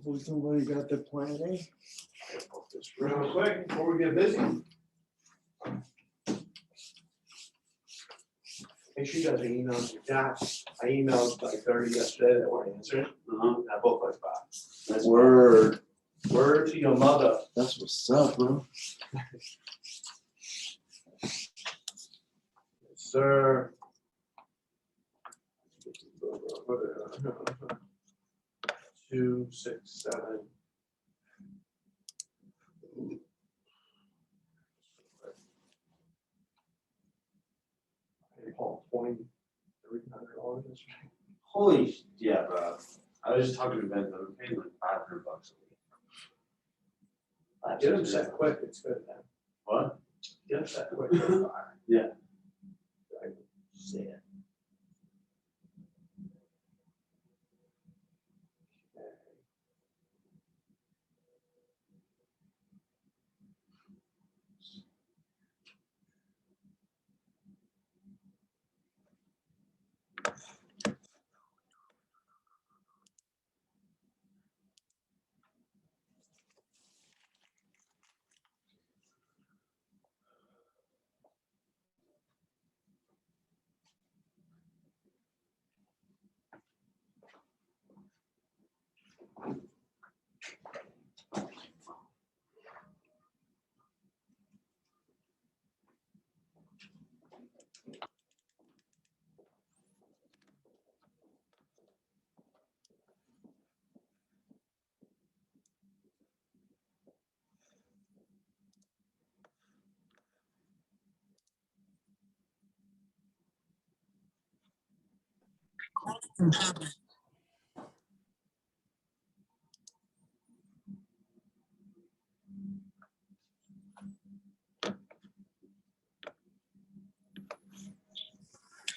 Hopefully somebody got the plan A. Just real quick before we get busy. Make sure you guys email your Josh. I emailed like 30 yesterday that weren't answering. I both like that. That's word. Word to your mother. That's what's up, bro. Yes, sir. 2, 6, 7. Hey, Paul, $2,300 yesterday. Holy, yeah, bro. I was just talking to Ben, but we're paying like $500 a week. Get him set quick, it's good, man. What? Get him set quick. Yeah. I see it.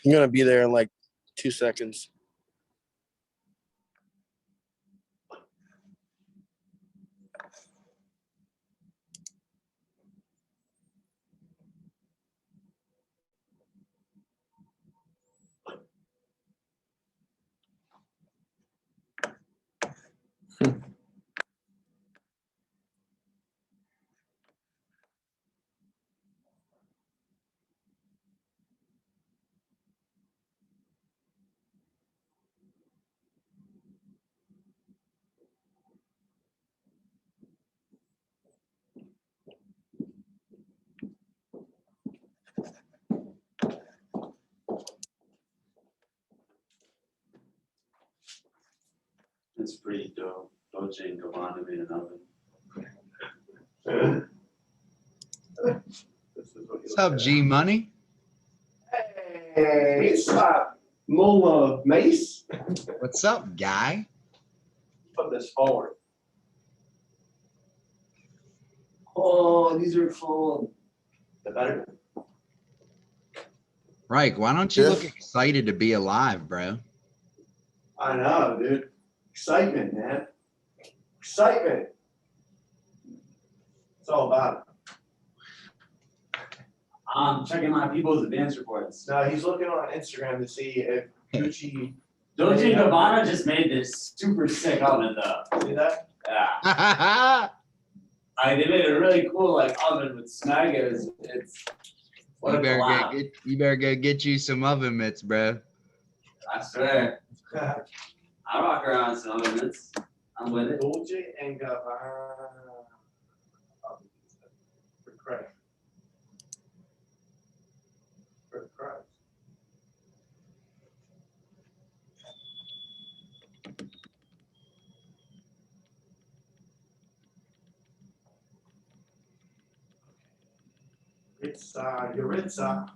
I'm gonna be there in like 2 seconds. It's pretty dope. Dolce and Gabbana made an oven. What's up, G Money? Hey, it's Mola Mace. What's up, guy? Put this forward. Oh, these are cool. The better. Reich, why don't you Yeah. look excited to be alive, bro? I know, dude. Excitement, man. Excitement. It's all about it. I'm checking my people's advance reports. No, he's looking on Instagram to see if Gucci. Dolce and Gabbana just made this super sick oven though. See that? Yeah. They made a really cool like oven with snaggers. It's what a collab. You better go get you some oven mitts, bro. I swear. I rock around some oven mitts. I'm with it. Dolce and Gabbana. For Christ. For Christ. It's Yuritsa.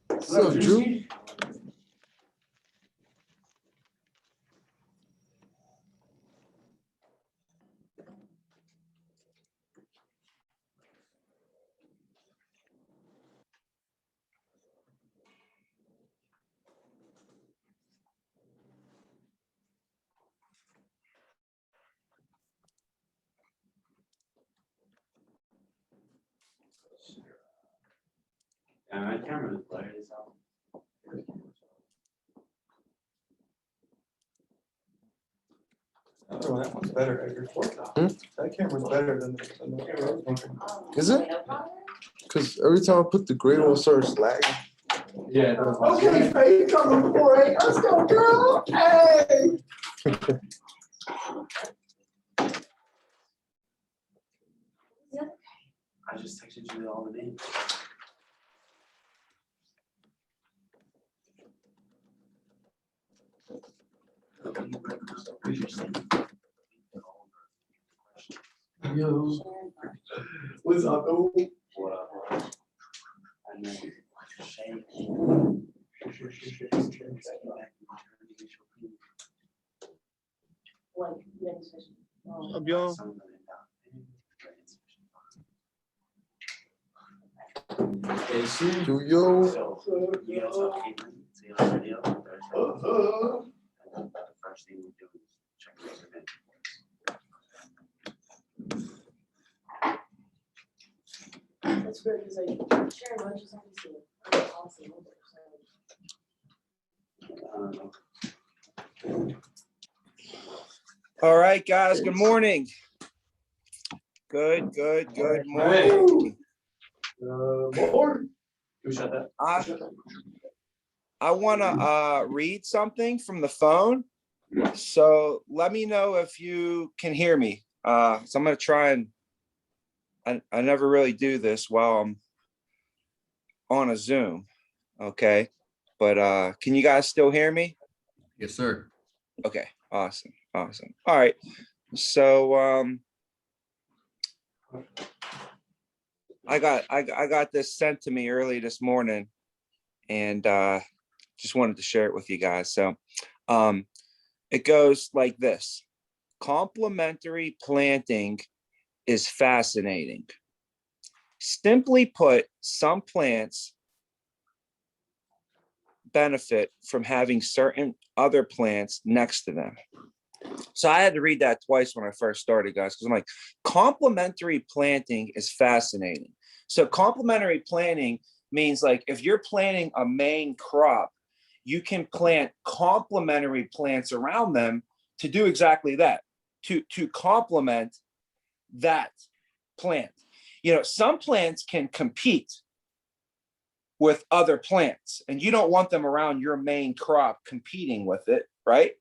What's up, Drew? And my camera is blurry as hell. Oh, that one's better, Edgar. That camera's better than the camera. Is it? Because every time I put the gray one starts lagging. Yeah. it does. Okay, Faye, you coming for it. Let's go, girl. Hey. I just texted you all the names. Yo. What's up, oh? What up, bro? And then Shay. What's up, y'all? Do yo. So, you guys all came in, see you on video Thursday. And then the first thing we do is check the event. That's weird because I share lunches on the awesome. All right, guys, good morning. Good morning. Can we shut that? I want to read something from the phone. So let me know if you can hear me. So I'm going to try and I never really do this while I'm on a Zoom. Okay. But can you guys still hear me? Yes, sir. Okay. Awesome. All right. So I got this sent to me early this morning and just wanted to share it with you guys. So it goes like this. Complementary planting is fascinating. Simply put, some plants benefit from having certain other plants next to them. So I had to read that twice when I first started, guys, because I'm like, complementary planting is fascinating. So complementary planting means like if you're planting a main crop, you can plant complementary plants around them to do exactly that, to complement that plant. You know, some plants can compete with other plants and you don't want them around your main crop competing with it, right?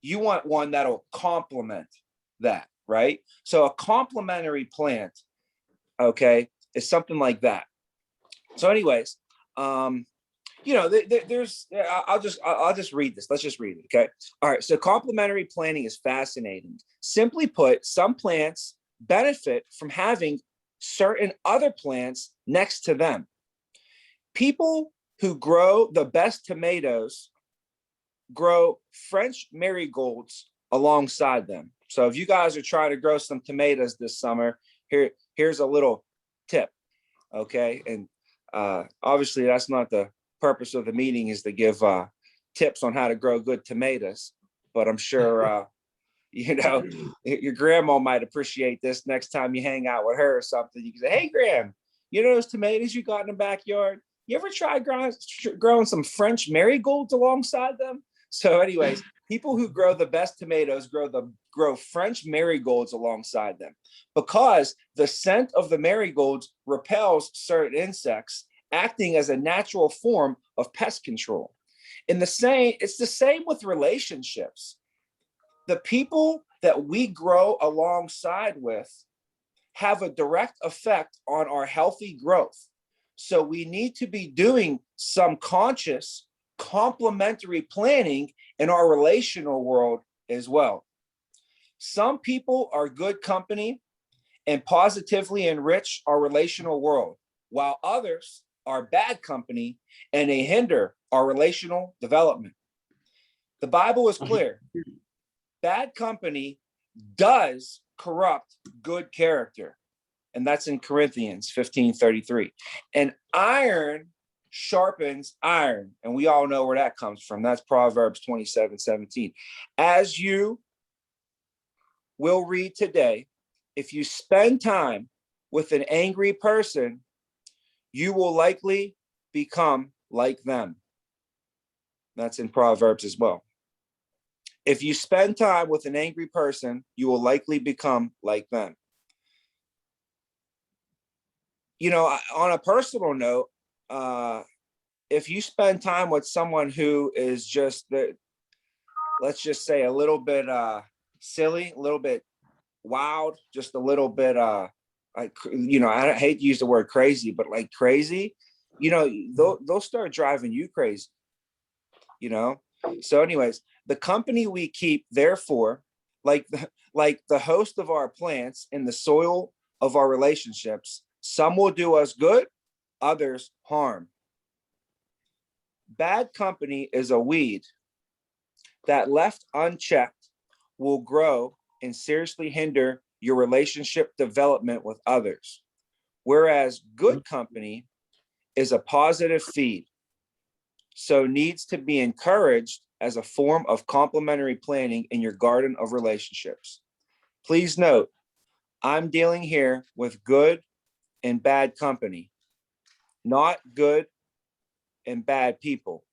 You want one that'll complement that, right? So a complementary plant, okay, is something like that. So anyways, you know, there's, I'll just read this. Let's just read it, okay? All right, so complementary planting is fascinating. Simply put, some plants benefit from having certain other plants next to them. People who grow the best tomatoes grow French marigolds alongside them. So if you guys are trying to grow some tomatoes this summer, here's a little tip, okay? And obviously that's not the purpose of the meeting, is to give tips on how to grow good tomatoes, but I'm sure you know, your grandma might appreciate this next time you hang out with her or something. You can say, hey, Graham, you know those tomatoes you got in the backyard? You ever try growing some French marigolds alongside them? So anyways, people who grow the best tomatoes grow French marigolds alongside them because the scent of the marigolds repels certain insects, acting as a natural form of pest control. It's the same with relationships. The people that we grow alongside with have a direct effect on our healthy growth. So we need to be doing some conscious complementary planning in our relational world as well. Some people are good company and positively enrich our relational world, while others are bad company and they hinder our relational development. The Bible is clear. Bad company does corrupt good character. And that's in Corinthians 15:33. And iron sharpens iron. And we all know where that comes from. That's Proverbs 27:17. As you will read today, if you spend time with an angry person, you will likely become like them. That's in Proverbs as well. If you spend time with an angry person, you will likely become like them. You know, on a personal note, if you spend time with someone who is just, let's just say, a little bit silly, a little bit wild, just a little bit like, you know, I hate to use the word crazy, but like crazy, you know, they'll start driving you crazy, you know. So anyways, the company we keep, therefore, like the host of our plants in the soil of our relationships, some will do us good, others harm. Bad company is a weed that, left unchecked, will grow and seriously hinder your relationship development with others. Whereas good company is a positive feed, so needs to be encouraged as a form of complementary planting in your garden of relationships. Please note, I'm dealing here with good and bad company, not good and bad people.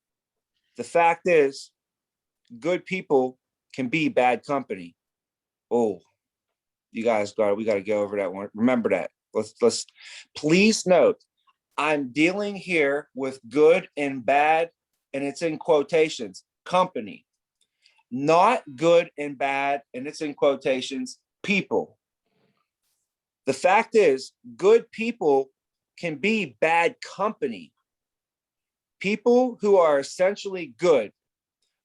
The fact is, good people can be bad company. Oh, you guys we got to go over that one. Remember that. Let's please note, I'm dealing here with good and bad, and it's in quotations, company, not good and bad, and it's in quotations, people. The fact is, good people can be bad company. People who are essentially good,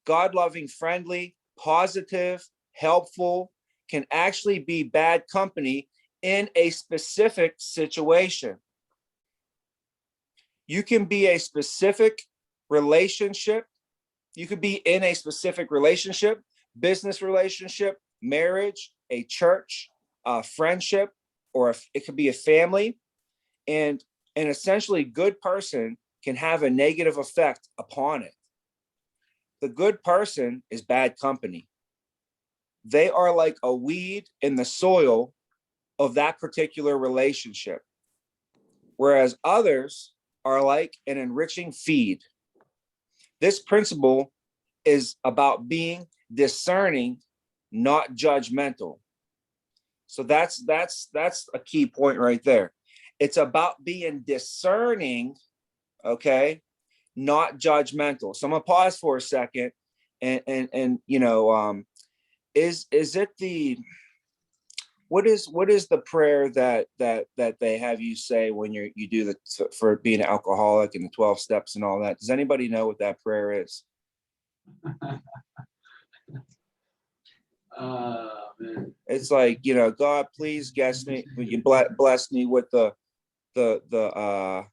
God-loving, friendly, positive, helpful, can actually be bad company in a specific situation. You can be a specific relationship. You could be in a specific relationship, business relationship, marriage, a church, a friendship, or it could be a family. And an essentially good person can have a negative effect upon it. The good person is bad company. They are like a weed in the soil of that particular relationship, whereas others are like an enriching feed. This principle is about being discerning, not judgmental. So that's a key point right there. It's about being discerning, okay, not judgmental. So I'm gonna pause for a second, and you know, is it the what is the prayer that they have you say when you do the for being an alcoholic and the 12 steps and all that? Does anybody know what that prayer is? Man. It's like, you know, God, please bless me with the I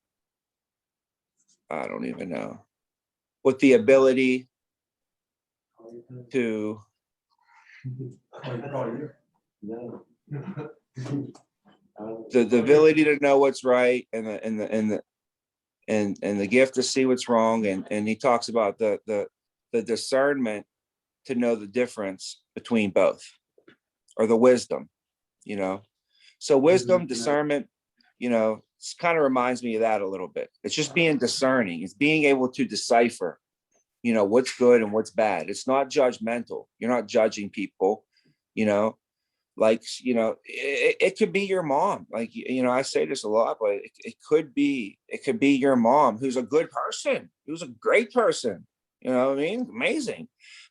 don't even know, with the ability to the ability to know what's right, and the gift to see what's wrong, and he talks about the discernment to know the difference between both, or the wisdom, you know. So wisdom, discernment, you know, it kind of reminds me of that a little bit. It's just being discerning. It's being able to decipher, you know, what's good and what's bad. It's not judgmental. You're not judging people, you know. Like, you know, it could be your mom. Like, you know, I say this a lot, but it could be your mom, who's a good person, who's a great person, you know what I mean? Amazing.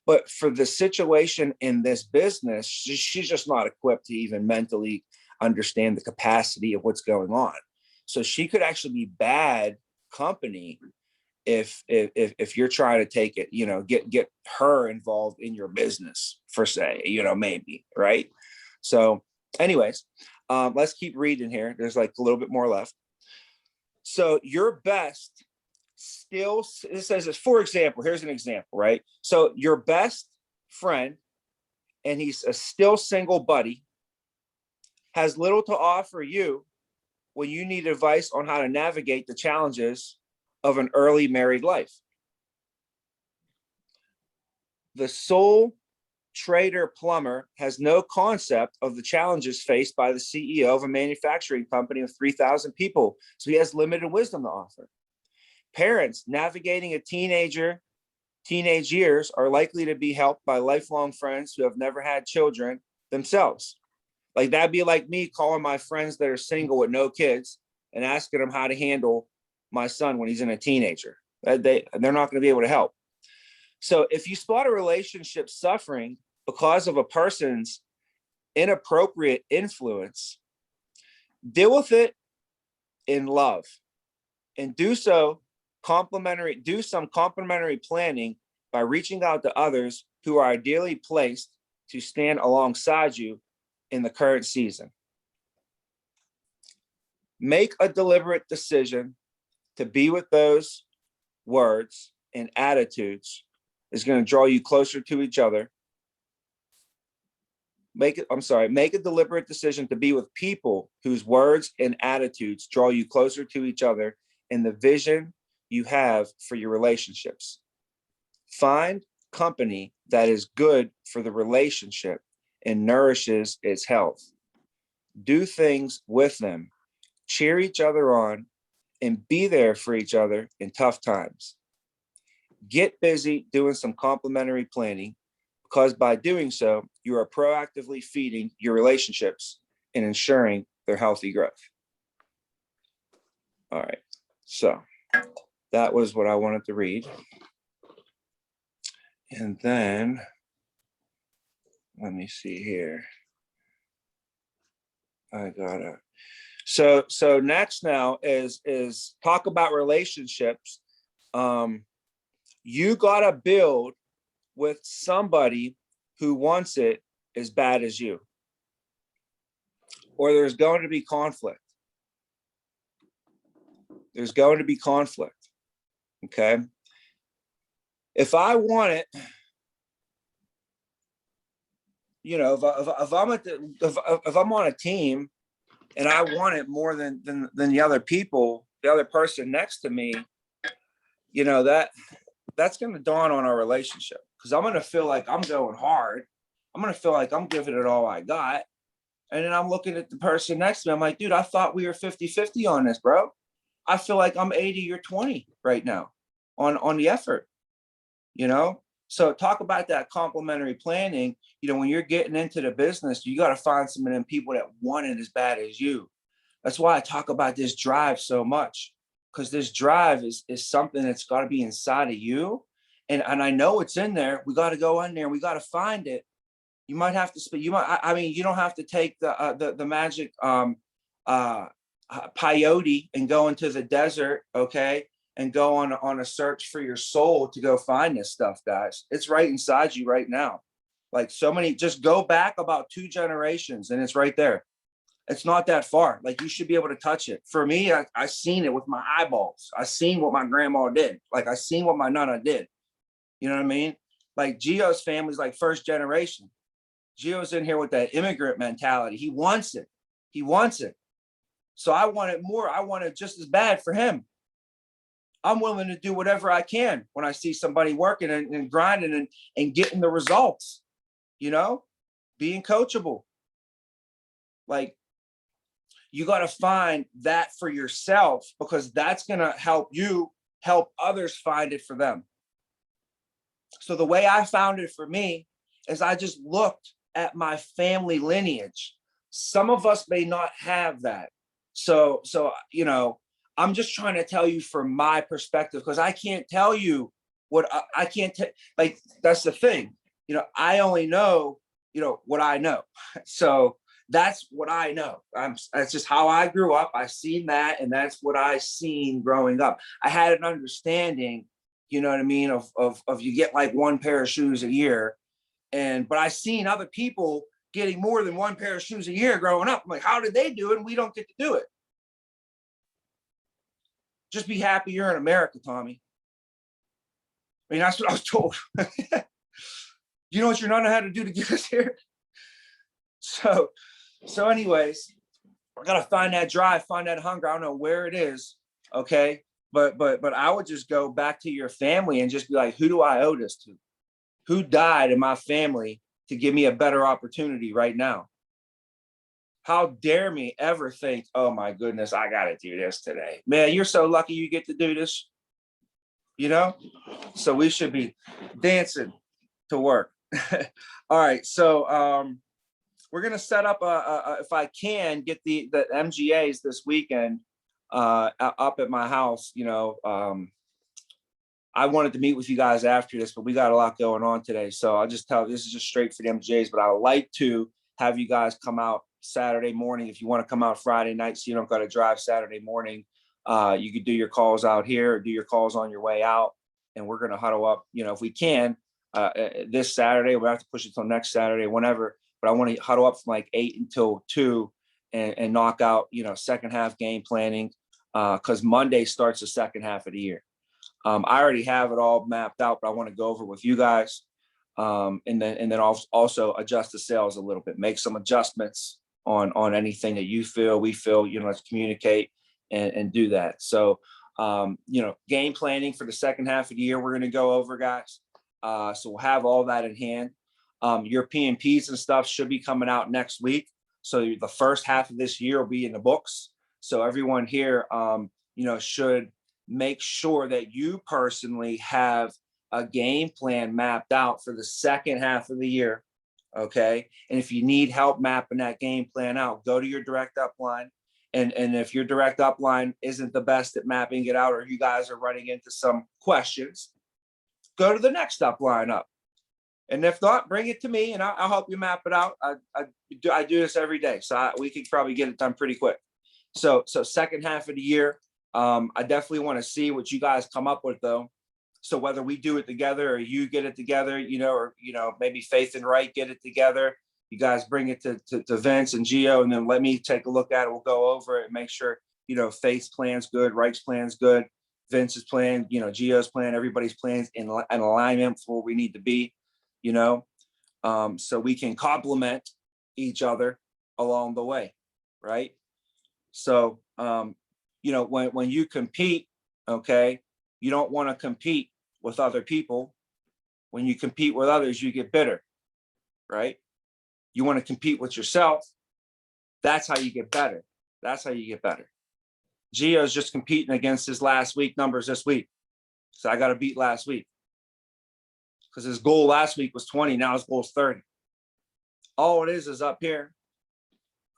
But for the situation in this business, she's just not equipped to even mentally understand the capacity of what's going on. So she could actually be bad company if you're trying to take it, you know, get her involved in your business, for say, you know, maybe, right? So anyways, let's keep reading here. There's like a little bit more left. So your best still, it says this, for example, here's an example, right? So your best friend, and he's a still single buddy, has little to offer you when you need advice on how to navigate the challenges of an early married life. The soul trader plumber has no concept of the challenges faced by the CEO of a manufacturing company of 3,000 people, so he has limited wisdom to offer. Parents navigating a teenage years are likely to be helped by lifelong friends who have never had children themselves. Like that'd be like me calling my friends that are single with no kids and asking them how to handle my son when he's in a teenager. They're not going to be able to help. So if you spot a relationship suffering because of a person's inappropriate influence, deal with it in love and do some complementary planning by reaching out to others who are ideally placed to stand alongside you in the current season. Make a deliberate decision to be with those words and attitudes is going to draw you closer to each other. Make a deliberate decision to be with people whose words and attitudes draw you closer to each other in the vision you have for your relationships. Find company that is good for the relationship and nourishes its health. Do things with them, cheer each other on, and be there for each other in tough times. Get busy doing some complementary planning, because by doing so, you are proactively feeding your relationships and ensuring their healthy growth. All right, so that was what I wanted to read. And then, let me see here. So next now is talk about relationships. You gotta build with somebody who wants it as bad as you, or there's going to be conflict. There's going to be conflict. Okay. If I want it, you know, if I'm on a team and I want it more than the other people, the other person next to me, you know, that's going to dawn on our relationship, because I'm going to feel like I'm going hard. I'm going to feel like I'm giving it all I got. And then I'm looking at the person next to me. I'm like, dude, I thought we were 50-50 on this, bro. I feel like I'm 80, you're 20 right now on the effort, you know? So talk about that complementary planning. You know, when you're getting into the business, you got to find some of them people that want it as bad as you. That's why I talk about this drive so much, because this drive is something that's got to be inside of you. And I know it's in there. We got to go in there. We got to find it. You might have to speak. I mean, you don't have to take the magic peyote and go into the desert, okay, and go on a search for your soul to go find this stuff, guys. It's right inside you right now. Like so many, just go back about 2 generations and it's right there. It's not that far. Like you should be able to touch it. For me, I seen it with my eyeballs. I seen what my grandma did. Like I seen what my nana did. You know what I mean? Like Gio's family's like first generation. Gio's in here with that immigrant mentality. He wants it. He wants it. So I want it more. I want it just as bad for him. I'm willing to do whatever I can when I see somebody working and grinding and getting the results, you know, being coachable. Like you got to find that for yourself, because that's going to help you help others find it for them. So the way I found it for me is I just looked at my family lineage. Some of us may not have that. So, you know, I'm just trying to tell you from my perspective, because I can't tell you what I can't like, that's the thing, you know, I only know, you know, what I know. So that's what I know. That's just how I grew up. I seen that, and that's what I seen growing up. I had an understanding, you know what I mean, of you get like 1 pair of shoes a year, but I seen other people getting more than 1 pair of shoes a year growing up. I'm like, how did they do it? And we don't get to do it. Just be happy you're in America, Tommy. I mean, that's what I was told. You know what you're not know how to do to get us here? So anyways, I gotta find that drive, find that hunger. I don't know where it is, okay? But I would just go back to your family and just be like, who do I owe this to? Who died in my family to give me a better opportunity right now. How dare me ever think, oh my goodness, I got to do this today. Man, you're so lucky you get to do this, you know? So we should be dancing to work. All right, so we're gonna set up if I can get the MGAs this weekend up at my house. You know, I wanted to meet with you guys after this, but we got a lot going on today. So I'll just tell this is just straight for the MGAs, but I would like to have you guys come out Saturday morning. If you want to come out Friday night so you don't got to drive Saturday morning, you could do your calls out here or do your calls on your way out. And we're going to huddle up, you know, if we can, this Saturday. We'll have to push it till next Saturday, whenever. But I want to huddle up from like 8 until 2 and knock out, you know, second half game planning because Monday starts the second half of the year. I already have it all mapped out, but I want to go over with you guys and then also adjust the sales a little bit, make some adjustments on anything that we feel, you know, let's communicate and do that. So, you know, game planning for the second half of the year, we're going to go over, guys. So we'll have all that in hand. Your P&Ps and stuff should be coming out next week. So the first half of this year will be in the books. So everyone here, you know, should make sure that you personally have a game plan mapped out for the second half of the year. Okay. And if you need help mapping that game plan out, go to your direct upline. And if your direct upline isn't the best at mapping it out, or you guys are running into some questions, go to the next upline up. And if not, bring it to me and I'll help you map it out. I do this every day. So we could probably get it done pretty quick. So second half of the year, I definitely want to see what you guys come up with though. So whether we do it together or you get it together, you know, or, you know, maybe Faith and Wright get it together. You guys bring it to Vince and Gio, and then let me take a look at it. We'll go over it and make sure, you know, Faith's plan's good, Wright's plan's good, Vince's plan, you know, Gio's plan, everybody's plans in alignment for where we need to be, you know, so we can complement each other along the way, right? So, you know, when you compete, okay, you don't want to compete with other people. When you compete with others, you get bitter, right? You want to compete with yourself. That's how you get better. That's how you get better. Gio's just competing against his last week numbers this week. So I got to beat last week. Because his goal last week was 20, now his goal is 30. All it is up here.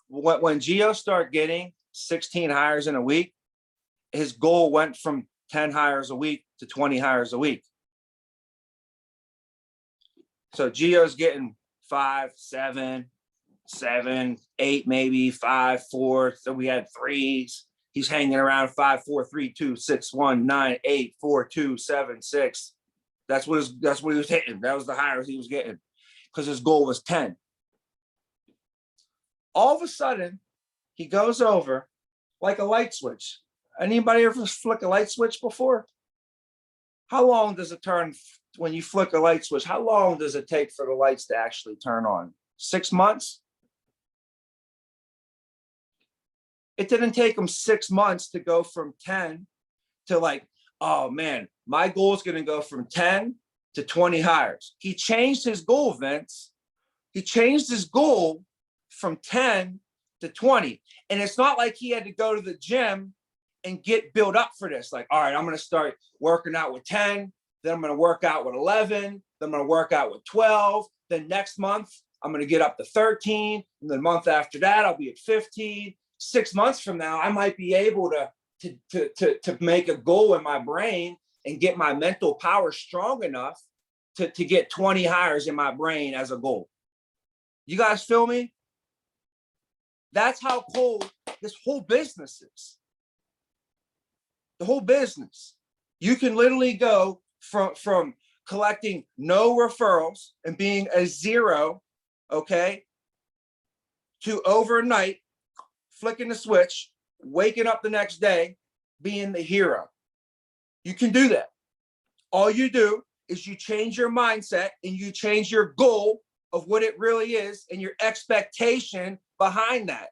When Gio started getting 16 hires in a week, his goal went from 10 hires a week to 20 hires a week. So Gio's getting 5, 7, 8, maybe 5, 4. So we had 3s. He's hanging around 5, 4, 3, 2, 6, 1, 9, 8, 4, 2, 7, 6. That's what he was hitting. That was the hires he was getting because his goal was 10. All of a sudden, he goes over like a light switch. Anybody ever flick a light switch before? How long does it turn when you flick a light switch? How long does it take for the lights to actually turn on? 6 months? It didn't take him 6 months to go from 10 to like, oh man, my goal is going to go from 10 to 20 hires. He changed his goal, Vince. He changed his goal from 10 to 20. And it's not like he had to go to the gym and get built up for this. Like, all right, I'm going to start working out with 10. Then I'm going to work out with 11. Then I'm going to work out with 12. Then next month, I'm going to get up to 13. And the month after that, I'll be at 15. 6 months from now, I might be able to make a goal in my brain and get my mental power strong enough to get 20 hires in my brain as a goal. You guys feel me? That's how cool this whole business is. The whole business. You can literally go from collecting no referrals and being a 0, okay, to overnight flicking the switch, waking up the next day, being the hero. You can do that. All you do is you change your mindset and you change your goal of what it really is and your expectation behind that.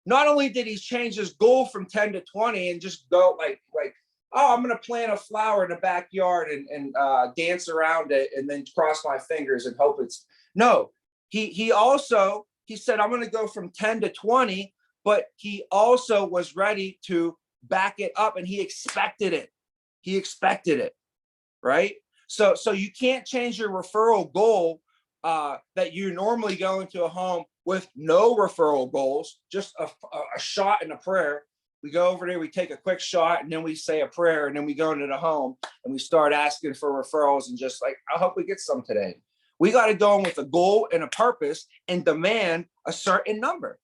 Not only did he change his goal from 10 to 20 and just go like, oh, I'm going to plant a flower in the backyard and dance around it and then cross my fingers and hope it's, no, He also, he said, I'm going to go from 10 to 20, but he also was ready to back it up, and he expected it. He expected it, right? So you can't change your referral goal that you normally go into a home with no referral goals, just a shot and a prayer. We go over there, we take a quick shot, and then we say a prayer, and then we go into the home and we start asking for referrals and just like, I hope we get some today. We got to go in with a goal and a purpose and demand a certain number.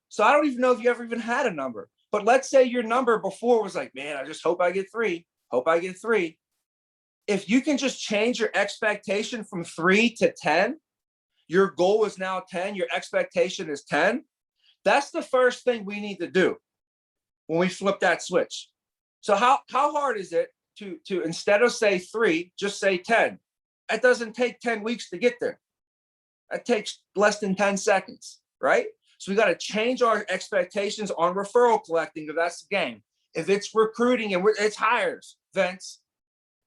So I don't even know if you ever even had a number, but let's say your number before was like, man, I just hope I get 3. Hope I get 3. If you can just change your expectation from 3 to 10, your goal is now 10, your expectation is 10. That's the first thing we need to do when we flip that switch. So how hard is it to instead of say 3, just say 10? That doesn't take 10 weeks to get there. That takes less than 10 seconds, right? So we got to change our expectations on referral collecting, because that's the game. If it's recruiting and it's hires, Vince,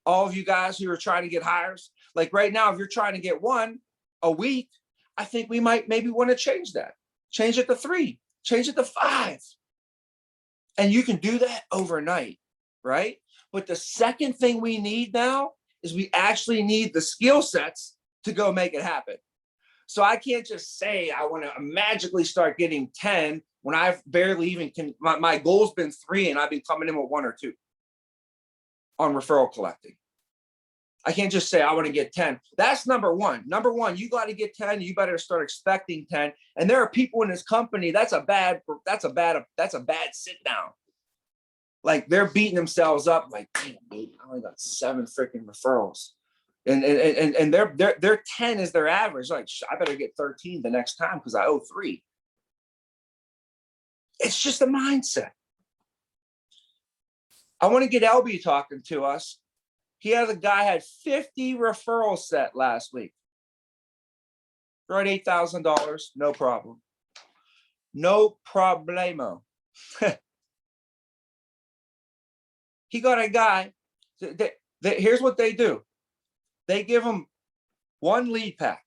all of you guys who are trying to get hires, like right now, if you're trying to get 1 a week, I think we might maybe want to change that. Change it to 3, change it to 5. And you can do that overnight, right? But the second thing we need now is we actually need the skill sets to go make it happen. So I can't just say I want to magically start getting 10 when I've barely even my goal's been 3 and I've been coming in with 1 or 2 on referral collecting. I can't just say I want to get 10. That's number one. Number one, you got to get 10. You better start expecting 10. And there are people in this company, that's a bad sit down. Like they're beating themselves up like, damn, dude, I only got 7 freaking referrals. And their 10 is their average. Like, I better get 13 the next time because I owe 3. It's just a mindset. I want to get LB talking to us. He has a guy had 50 referrals set last week. Right, $8,000, no problem. No problemo. He got a guy, here's what they do. They give him 1 lead pack,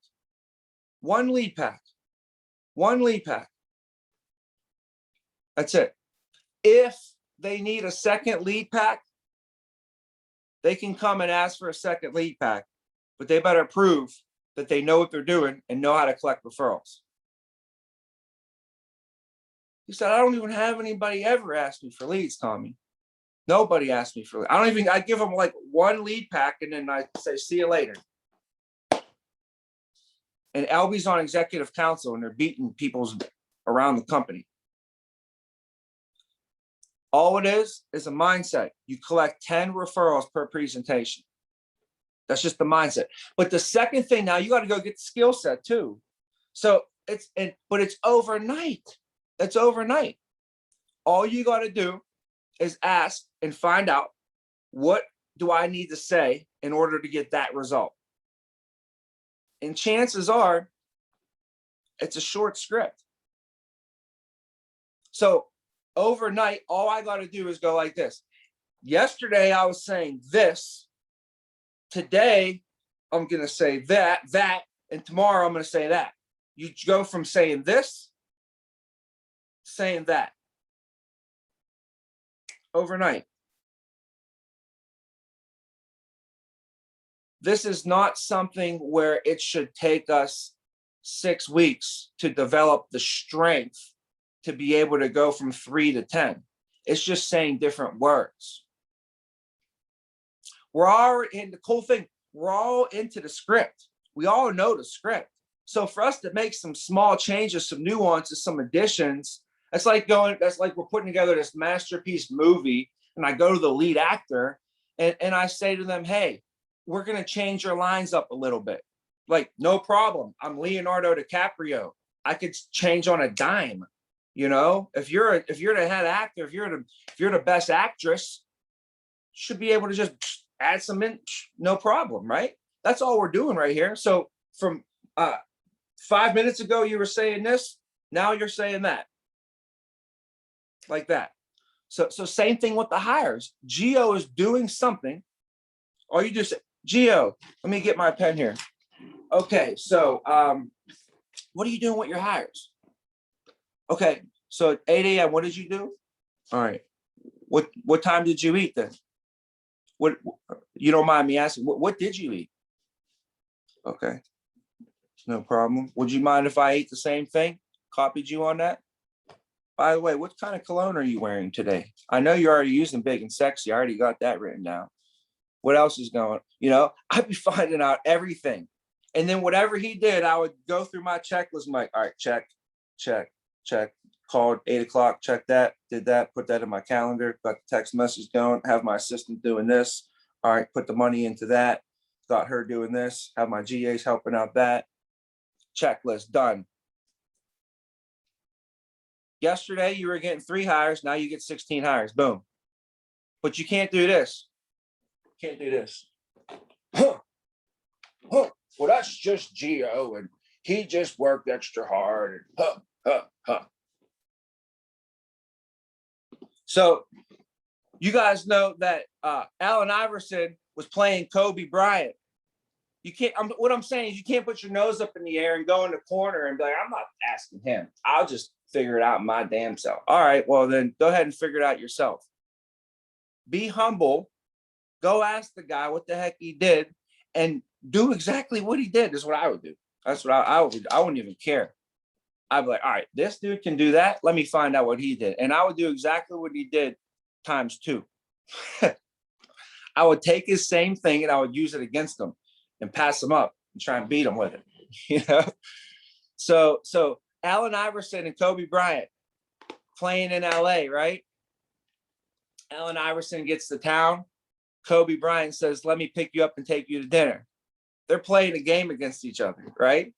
1 lead pack, 1 lead pack. That's it. If they need a second lead pack, they can come and ask for a second lead pack, but they better prove that they know what they're doing and know how to collect referrals. He said, I don't even have anybody ever ask me for leads, Tommy. Nobody asked me for leads. I give them like 1 lead pack and then I say, see you later. And LB's on executive council and they're beating people's around the company. All it is a mindset. You collect 10 referrals per presentation. That's just the mindset. But the second thing, now you got to go get the skill set too. So but it's overnight. It's overnight. All you got to do is ask and find out, what do I need to say in order to get that result? And chances are it's a short script. So overnight, all I got to do is go like this. Yesterday, I was saying this. Today, I'm going to say that, and tomorrow I'm going to say that. You go from saying this, saying that. Overnight. This is not something where it should take us 6 weeks to develop the strength to be able to go from 3 to 10. It's just saying different words. We're all in the cool thing. We're all into the script. We all know the script. So for us to make some small changes, some nuances, some additions, that's like we're putting together this masterpiece movie and I go to the lead actor and I say to them, hey, we're going to change your lines up a little bit. Like, no problem. I'm Leonardo DiCaprio. I could change on a dime. You know, if you're the head actor, if you're the best actress, should be able to just add some in, no problem, right? That's all we're doing right here. So from 5 minutes ago, you were saying this, now you're saying that. Like that. So same thing with the hires. Geo is doing something. All you just say, Geo, let me get my pen here. Okay, so what are you doing with your hires? Okay, so at 8 a.m., what did you do? All right. What time did you eat then? What, you don't mind me asking, what did you eat? Okay, no problem. Would you mind if I ate the same thing? Copied you on that? By the way, what kind of cologne are you wearing today? I know you're already using Big and Sexy. I already got that written down. What else is going? You know, I'd be finding out everything. And then whatever he did, I would go through my checklist. I'm like, all right, check, check, check. Called 8 o'clock, check that, did that, put that in my calendar, got the text message going, have my assistant doing this. All right, put the money into that, got her doing this, have my GAs helping out that. Checklist done. Yesterday, you were getting 3 hires, now you get 16 hires, boom. But you can't do this. Can't do this. Huh. Huh. Well, that's just Gio, and he just worked extra hard, and huh, huh, huh. So you guys know that Allen Iverson was playing Kobe Bryant. You can't, what I'm saying is you can't put your nose up in the air and go in the corner and be like, I'm not asking him. I'll just figure it out my damn self. All right, well then go ahead and figure it out yourself. Be humble. Go ask the guy what the heck he did and do exactly what he did is what I would do. That's what I would. I wouldn't even care. I'd be like, all right, this dude can do that. Let me find out what he did. And I would do exactly what he did times 2. I would take his same thing and I would use it against him and pass him up and try and beat him with it. You know? So Allen Iverson and Kobe Bryant playing in LA, right? Allen Iverson gets to town. Kobe Bryant says, let me pick you up and take you to dinner. They're playing a game against each other, right?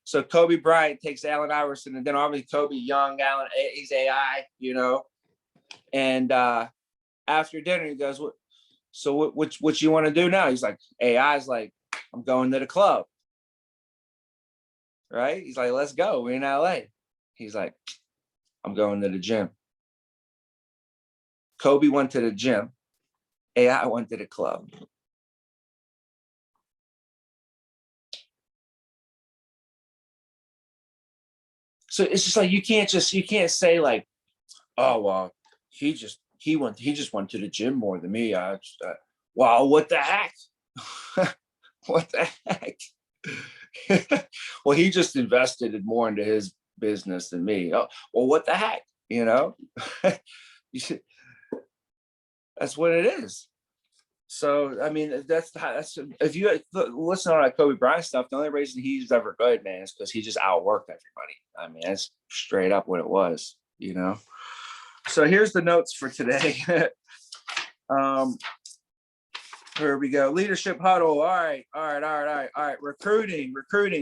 So Kobe Bryant takes Allen Iverson, and then obviously Kobe young, Allen, he's AI, you know. And after dinner, he goes, what you want to do now? He's like, AI's like, I'm going to the club. Right? He's like, let's go. We're in LA. He's like, I'm going to the gym. Kobe went to the gym. AI went to the club. So it's just like you can't say like, oh well, he just went to the gym more than me. Well, what the heck? What the heck? Well, he just invested more into his business than me. Oh, well, what the heck? You know, that's what it is. So I mean, that's if you listen to that Kobe Bryant stuff, the only reason he's ever good, man, is because he just outworked everybody. I mean, that's straight up what it was, you know. So here's the notes for today. Here we go. Leadership huddle. All right. Recruiting.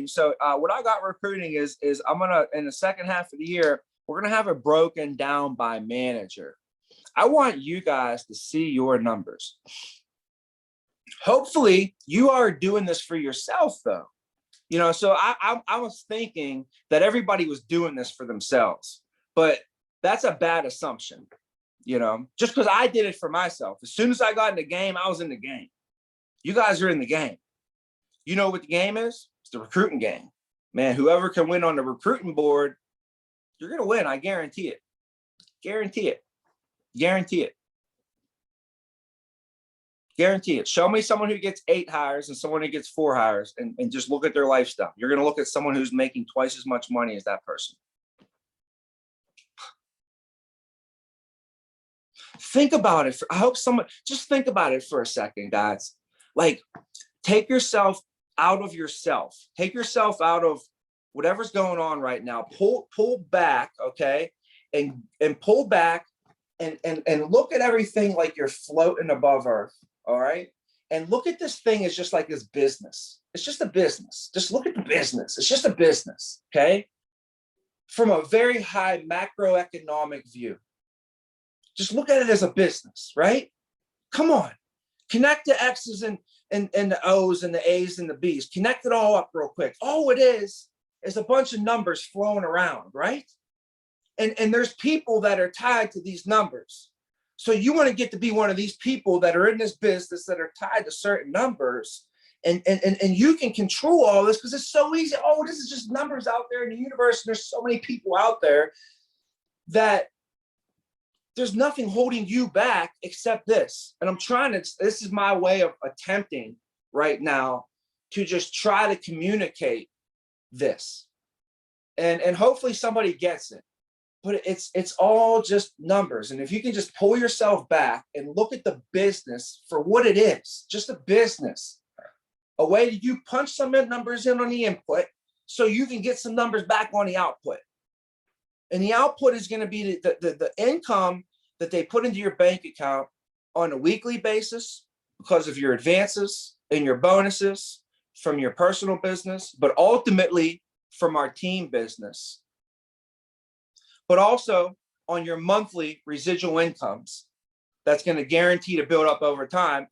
So what I got recruiting is I'm gonna in the second half of the year, we're gonna have it broken down by manager. I want you guys to see your numbers. Hopefully you are doing this for yourself though. You know, so I was thinking that everybody was doing this for themselves, but that's a bad assumption. You know, just because I did it for myself. As soon as I got in the game, I was in the game. You guys are in the game. You know what the game is? It's the recruiting game. Man, whoever can win on the recruiting board, you're going to win. I guarantee it. Guarantee it. Guarantee it. Guarantee it. Show me someone who gets 8 hires and someone who gets 4 hires and just look at their lifestyle. You're going to look at someone who's making twice as much money as that person. Think about it. I hope someone just think about it for a second, guys. Like, take yourself out of yourself. Take yourself out of whatever's going on right now. Pull back, okay, and pull back and look at everything like you're floating above earth. All right, and look at this thing as just like this business. It's just a business. Just look at the business. It's just a business, okay, from a very high macroeconomic view. Just look at it as a business, right? Come on. Connect the X's and the O's and the A's and the B's. Connect it all up real quick. All it is a bunch of numbers flowing around, right? And there's people that are tied to these numbers. So you want to get to be one of these people that are in this business that are tied to certain numbers and you can control all this because it's so easy. Oh, this is just numbers out there in the universe. And there's so many people out there that there's nothing holding you back except this. And I'm trying to, this is my way of attempting right now to just try to communicate this. And hopefully somebody gets it. But it's all just numbers. And if you can just pull yourself back and look at the business for what it is, just a business, a way that you punch some numbers in on the input so you can get some numbers back on the output. And the output is going to be the income that they put into your bank account on a weekly basis because of your advances and your bonuses from your personal business, but ultimately from our team business. But also on your monthly residual incomes. That's going to guarantee to build up over time.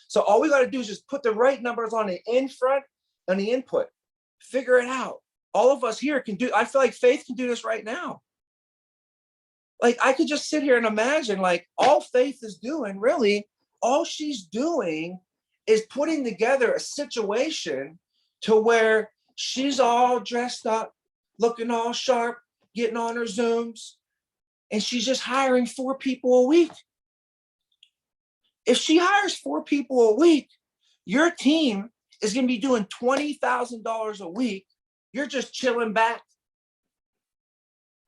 So all we got to do is just put the right numbers on the in front and the input, figure it out. All of us here can do, I feel like Faith can do this right now. Like I could just sit here and imagine like all Faith is doing, really, all she's doing is putting together a situation to where she's all dressed up, looking all sharp, getting on her Zooms, and she's just hiring 4 people a week. If she hires 4 people a week, your team is going to be doing $20,000 a week. You're just chilling back,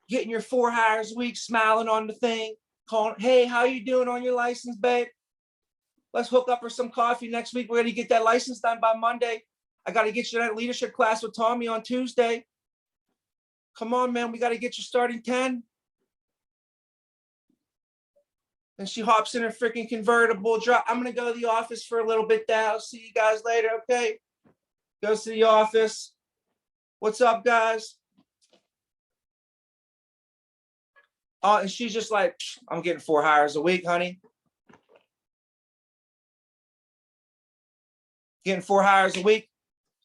getting your 4 hires a week, smiling on the thing, calling, hey, how you doing on your license, babe? Let's hook up for some coffee next week. We're going to get that license done by Monday. I got to get you that leadership class with Tommy on Tuesday. Come on, man, we got to get you starting 10. And she hops in her freaking convertible. I'm going to go to the office for a little bit now. I'll see you guys later, okay? Goes to the office. What's up, guys? And she's just like, I'm getting 4 hires a week, honey. Getting 4 hires a week.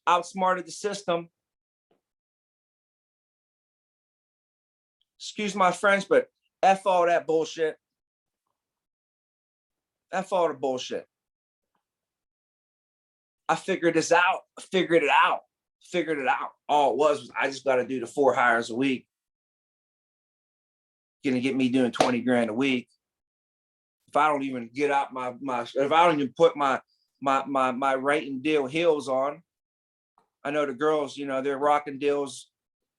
Outsmarted the system. Excuse my French, but F all that bullshit. F all the bullshit. I figured this out. Figured it out. All it was I just got to do the 4 hires a week. Gonna get me doing 20 grand a week. If I don't even get out if I don't even put my Right Deal heels on, I know the girls, you know, they're rocking deals,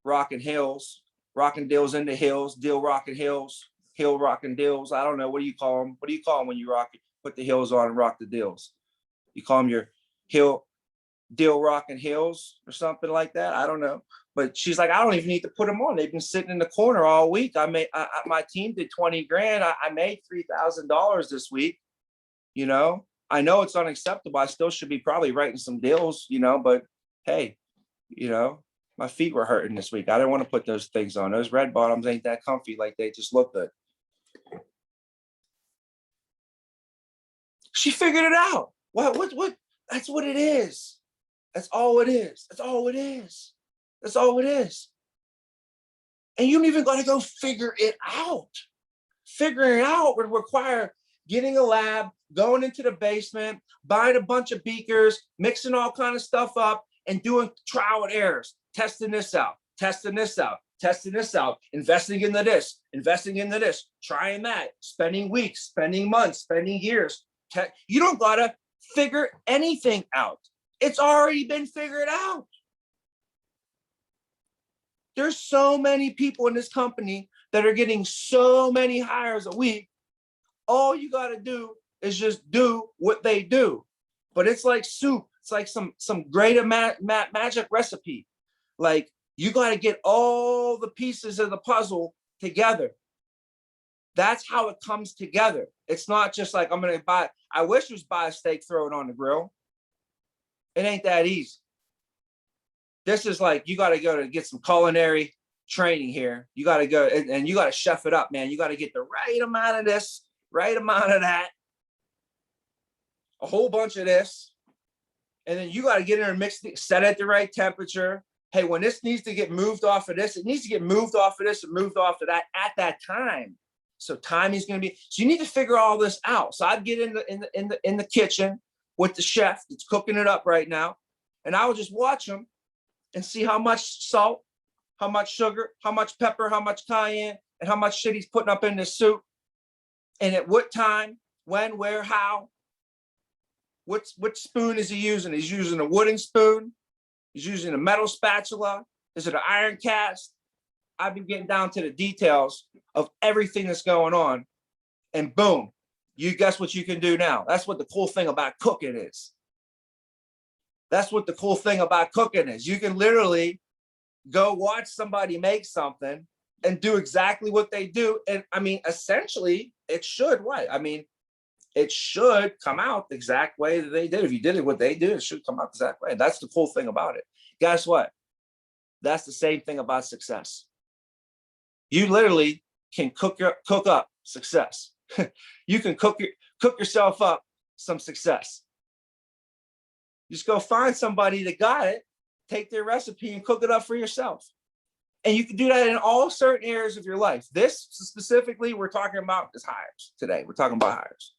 rocking heels. Rocking deals in the hills, deal rocking hills, hill rocking deals. I don't know. What do you call them? What do you call them when you put the heels on and rock the deals? You call them your deal rocking hills or something like that. I don't know. But she's like, I don't even need to put them on. They've been sitting in the corner all week. My team did 20 grand. I made $3,000 this week. You know, I know it's unacceptable. I still should be probably writing some deals, you know, but hey, you know, my feet were hurting this week. I didn't want to put those things on. Those red bottoms ain't that comfy. Like they just look good. She figured it out. What? That's what it is. That's all it is. That's all it is. That's all it is. And you don't even got to go figure it out. Figuring it out would require getting a lab, going into the basement, buying a bunch of beakers, mixing all kind of stuff up, and doing trial and errors. Testing this out, testing this out, testing this out, investing into this, trying that, spending weeks, spending months, spending years. You don't gotta figure anything out. It's already been figured out. There's so many people in this company that are getting so many hires a week. All you gotta do is just do what they do. But it's like soup. It's like some greater magic recipe. Like you got to get all the pieces of the puzzle together. That's how it comes together. It's not just like I'm going to buy. I wish it was buy a steak, throw it on the grill. It ain't that easy. This is like you got to go to get some culinary training here. You got to go and you got to chef it up, man. You got to get the right amount of this, right amount of that, a whole bunch of this. And then you got to get in there and mix it, set it at the right temperature. Hey, when this needs to get moved off of this, it needs to get moved off of this and moved off of that at that time. So timing is going to be. So you need to figure all this out. So I'd get in the kitchen, with the chef that's cooking it up right now. And I would just watch him and see how much salt, how much sugar, how much pepper, how much cayenne, and how much shit he's putting up in this soup. And at what time, when, where, how. What spoon is he using? He's using a wooden spoon. He's using a metal spatula. Is it an iron cast? I've been getting down to the details of everything that's going on. And boom, you guess what you can do now? That's what the cool thing about cooking is. That's what the cool thing about cooking is. You can literally go watch somebody make something and do exactly what they do. And I mean, essentially, it should what? I mean, it should come out the exact way that they did. If you did it what they did, it should come out the exact way. That's the cool thing about it. Guess what? That's the same thing about success. You literally can cook up success. You can cook yourself up some success. Just go find somebody that got it, take their recipe and cook it up for yourself. And you can do that in all certain areas of your life. This specifically, we're talking about is hires today. We're talking about hires,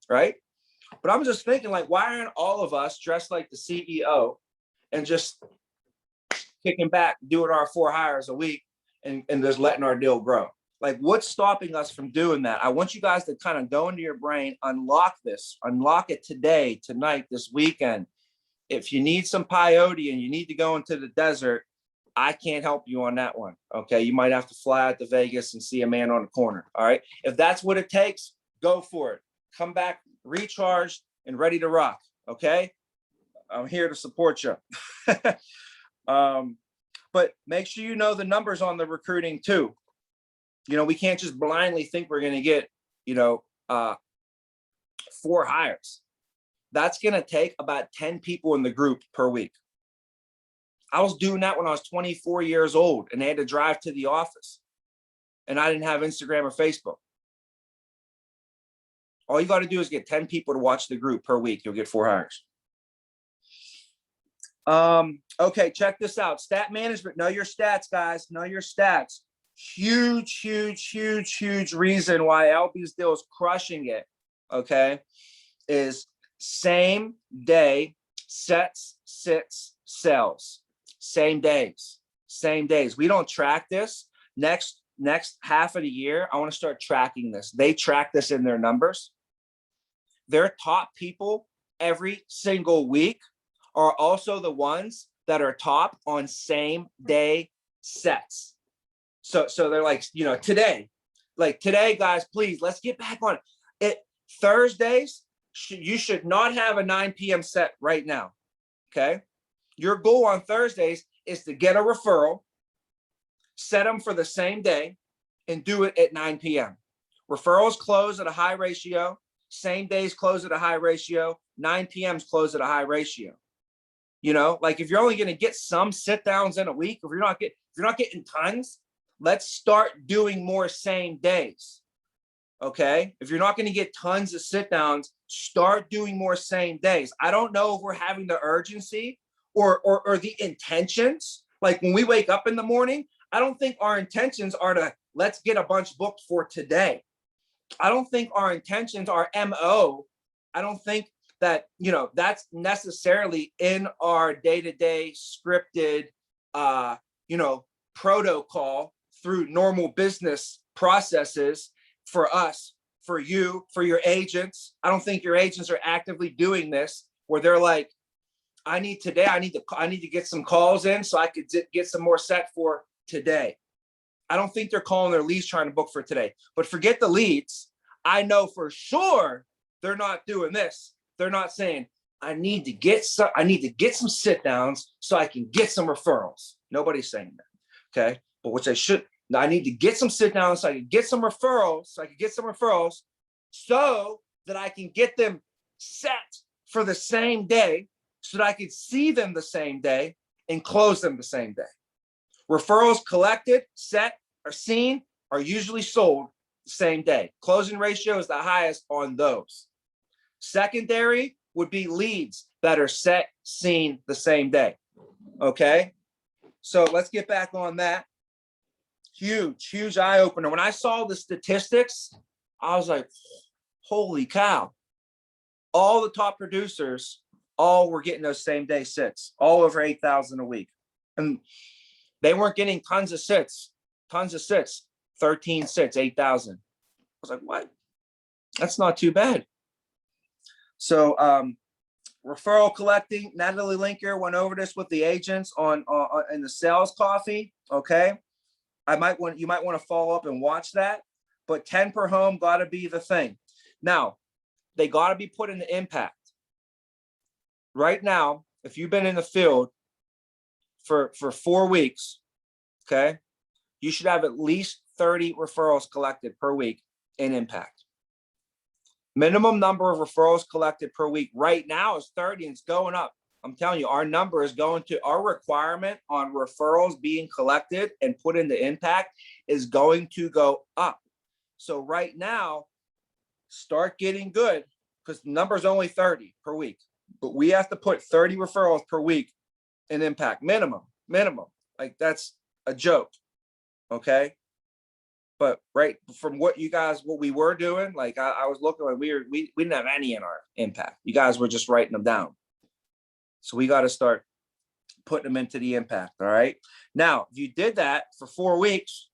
right? But I'm just thinking, like, why aren't all of us dressed like the CEO and just kicking back, doing our 4 hires a week and just letting our deal grow? Like, what's stopping us from doing that? I want you guys to kind of go into your brain, unlock it today, tonight, this weekend. If you need some peyote and you need to go into the desert, I can't help you on that one. Okay. You might have to fly out to Vegas and see a man on the corner. All right. If that's what it takes, go for it. Come back recharged and ready to rock. Okay. I'm here to support you. But make sure you know the numbers on the recruiting too. You know, we can't just blindly think we're going to get, 4 hires. That's going to take about 10 people in the group per week. I was doing that when I was 24 years old and they had to drive to the office and I didn't have Instagram or Facebook. All you got to do is get 10 people to watch the group per week. You'll get 4 hires. Okay, check this out. Stat management. Know your stats, guys. Know your stats. Huge reason why LB's deal is crushing it, okay, is same day sets, sits, sells. Same days. We don't track this. Next half of the year, I want to start tracking this. They track this in their numbers. Their top people every single week are also the ones that are top on same day sets. So they're like, today, guys, please, let's get back on it. Thursdays, you should not have a 9 p.m. set right now. Okay. Your goal on Thursdays is to get a referral, set them for the same day, and do it at 9 p.m. Referrals close at a high ratio. Same days close at a high ratio. 9 p.m.s close at a high ratio. Like if you're only going to get some sit downs in a week, if you're not getting tons, let's start doing more same days. Okay. If you're not going to get tons of sit downs, start doing more same days. I don't know if we're having the urgency or the intentions. Like when we wake up in the morning, I don't think our intentions are to let's get a bunch booked for today. I don't think our intentions are MO. I don't think that, that's necessarily in our day-to-day scripted, protocol through normal business processes for us, for you, for your agents. I don't think your agents are actively doing this where they're like, I need to get some calls in so I could get some more set for today. I don't think they're calling their leads trying to book for today, but forget the leads. I know for sure they're not doing this. They're not saying, I need to get some sit downs so I can get some referrals. Nobody's saying that. Okay. But which I should, I need to get some sit downs so I can get some referrals, so that I can get them set for the same day so that I could see them the same day and close them the same day. Referrals collected, set, or seen are usually sold the same day. Closing ratio is the highest on those. Secondary would be leads that are set, seen the same day. Okay. So let's get back on that. Huge eye opener. When I saw the statistics, I was like, holy cow. all the top producers, all were getting those same day sits, all over 8,000 a week. And they weren't getting tons of sits, 13 sits, 8,000. I was like, what? That's not too bad. So referral collecting, Natalie Linker went over this with the agents on in the sales coffee. Okay. You might want to follow up and watch that, but 10 per home got to be the thing. Now, they got to be put into impact. Right now, if you've been in the field for 4 weeks, okay, you should have at least 30 referrals collected per week in impact. Minimum number of referrals collected per week right now is 30 and it's going up. I'm telling you, our number is going to, our requirement on referrals being collected and put into impact is going to go up. So right now, start getting good because the number is only 30 per week, but we have to put 30 referrals per week in impact, minimum. Like that's a joke, okay? But right from what we were doing, like I was looking like we didn't have any in our impact. You guys were just writing them down. So we got to start putting them into the impact. All right. Now, if you did that for 4 weeks,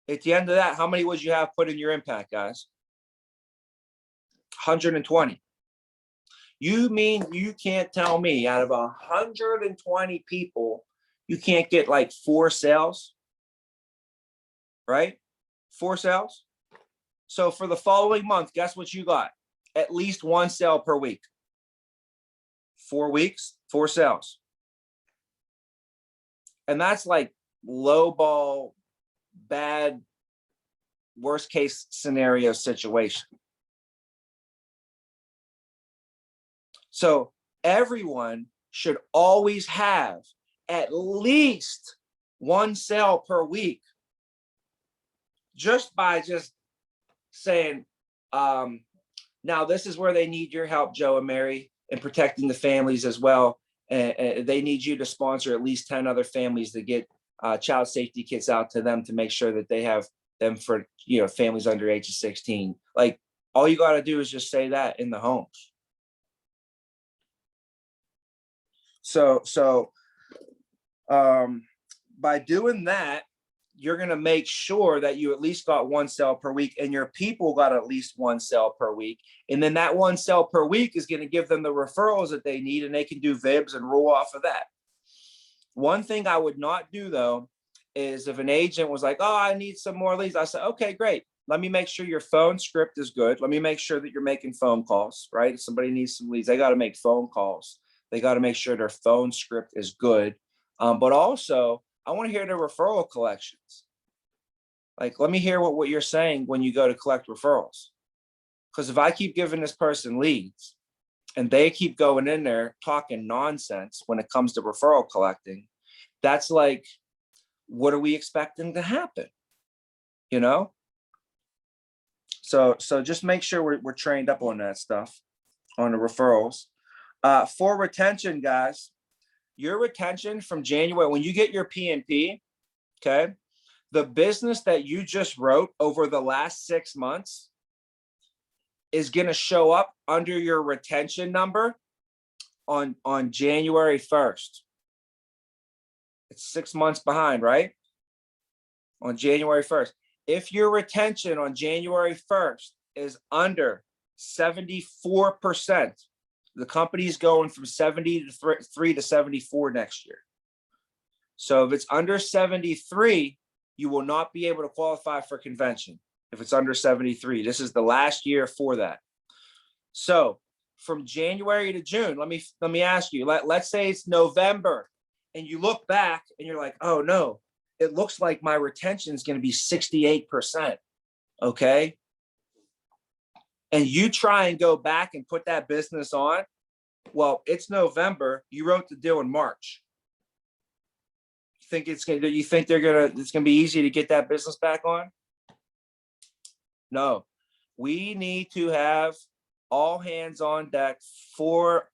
at the end of that, how many would you have put in your impact, guys? 120. You mean you can't tell me out of 120 people, you can't get like 4 sales, right? 4 sales. So for the following month, guess what you got? At least 1 sale per week. 4 weeks, 4 sales. And that's like low ball, bad, worst case scenario situation. So everyone should always have at least 1 sale per week. Just by saying, now this is where they need your help, Joe and Mary, in protecting the families as well. And they need you to sponsor at least 10 other families to get child safety kits out to them to make sure that they have them for, families under age of 16. Like all you got to do is just say that in the homes. So by doing that, you're going to make sure that you at least got 1 sale per week and your people got at least 1 sale per week. And then that 1 sale per week is going to give them the referrals that they need and they can do VIBs and roll off of that. One thing I would not do though, is if an agent was like, oh, I need some more leads. I said, okay, great. Let me make sure your phone script is good. Let me make sure that you're making phone calls, right? If somebody needs some leads, they got to make phone calls. They got to make sure their phone script is good. But also, I want to hear the referral collections. Like, let me hear what you're saying when you go to collect referrals. Because if I keep giving this person leads and they keep going in there talking nonsense when it comes to referral collecting, that's like, what are we expecting to happen? So just make sure we're trained up on that stuff, on the referrals. For retention, guys, your retention from January, when you get your PNP, okay, the business that you just wrote over the last 6 months is going to show up under your retention number on January 1st. It's 6 months behind, right? On January 1st. If your retention on January 1st is under 74%, the company's going from 73 to 74 next year. So if it's under 73, you will not be able to qualify for convention. If it's under 73, this is the last year for that. So from January to June, let me ask you, let's say it's November and you look back and you're like, oh no, it looks like my retention is going to be 68%. Okay. And you try and go back and put that business on, well, it's November. You wrote the deal in March. You think it's gonna be easy to get that business back on? No, we need to have all hands on deck for,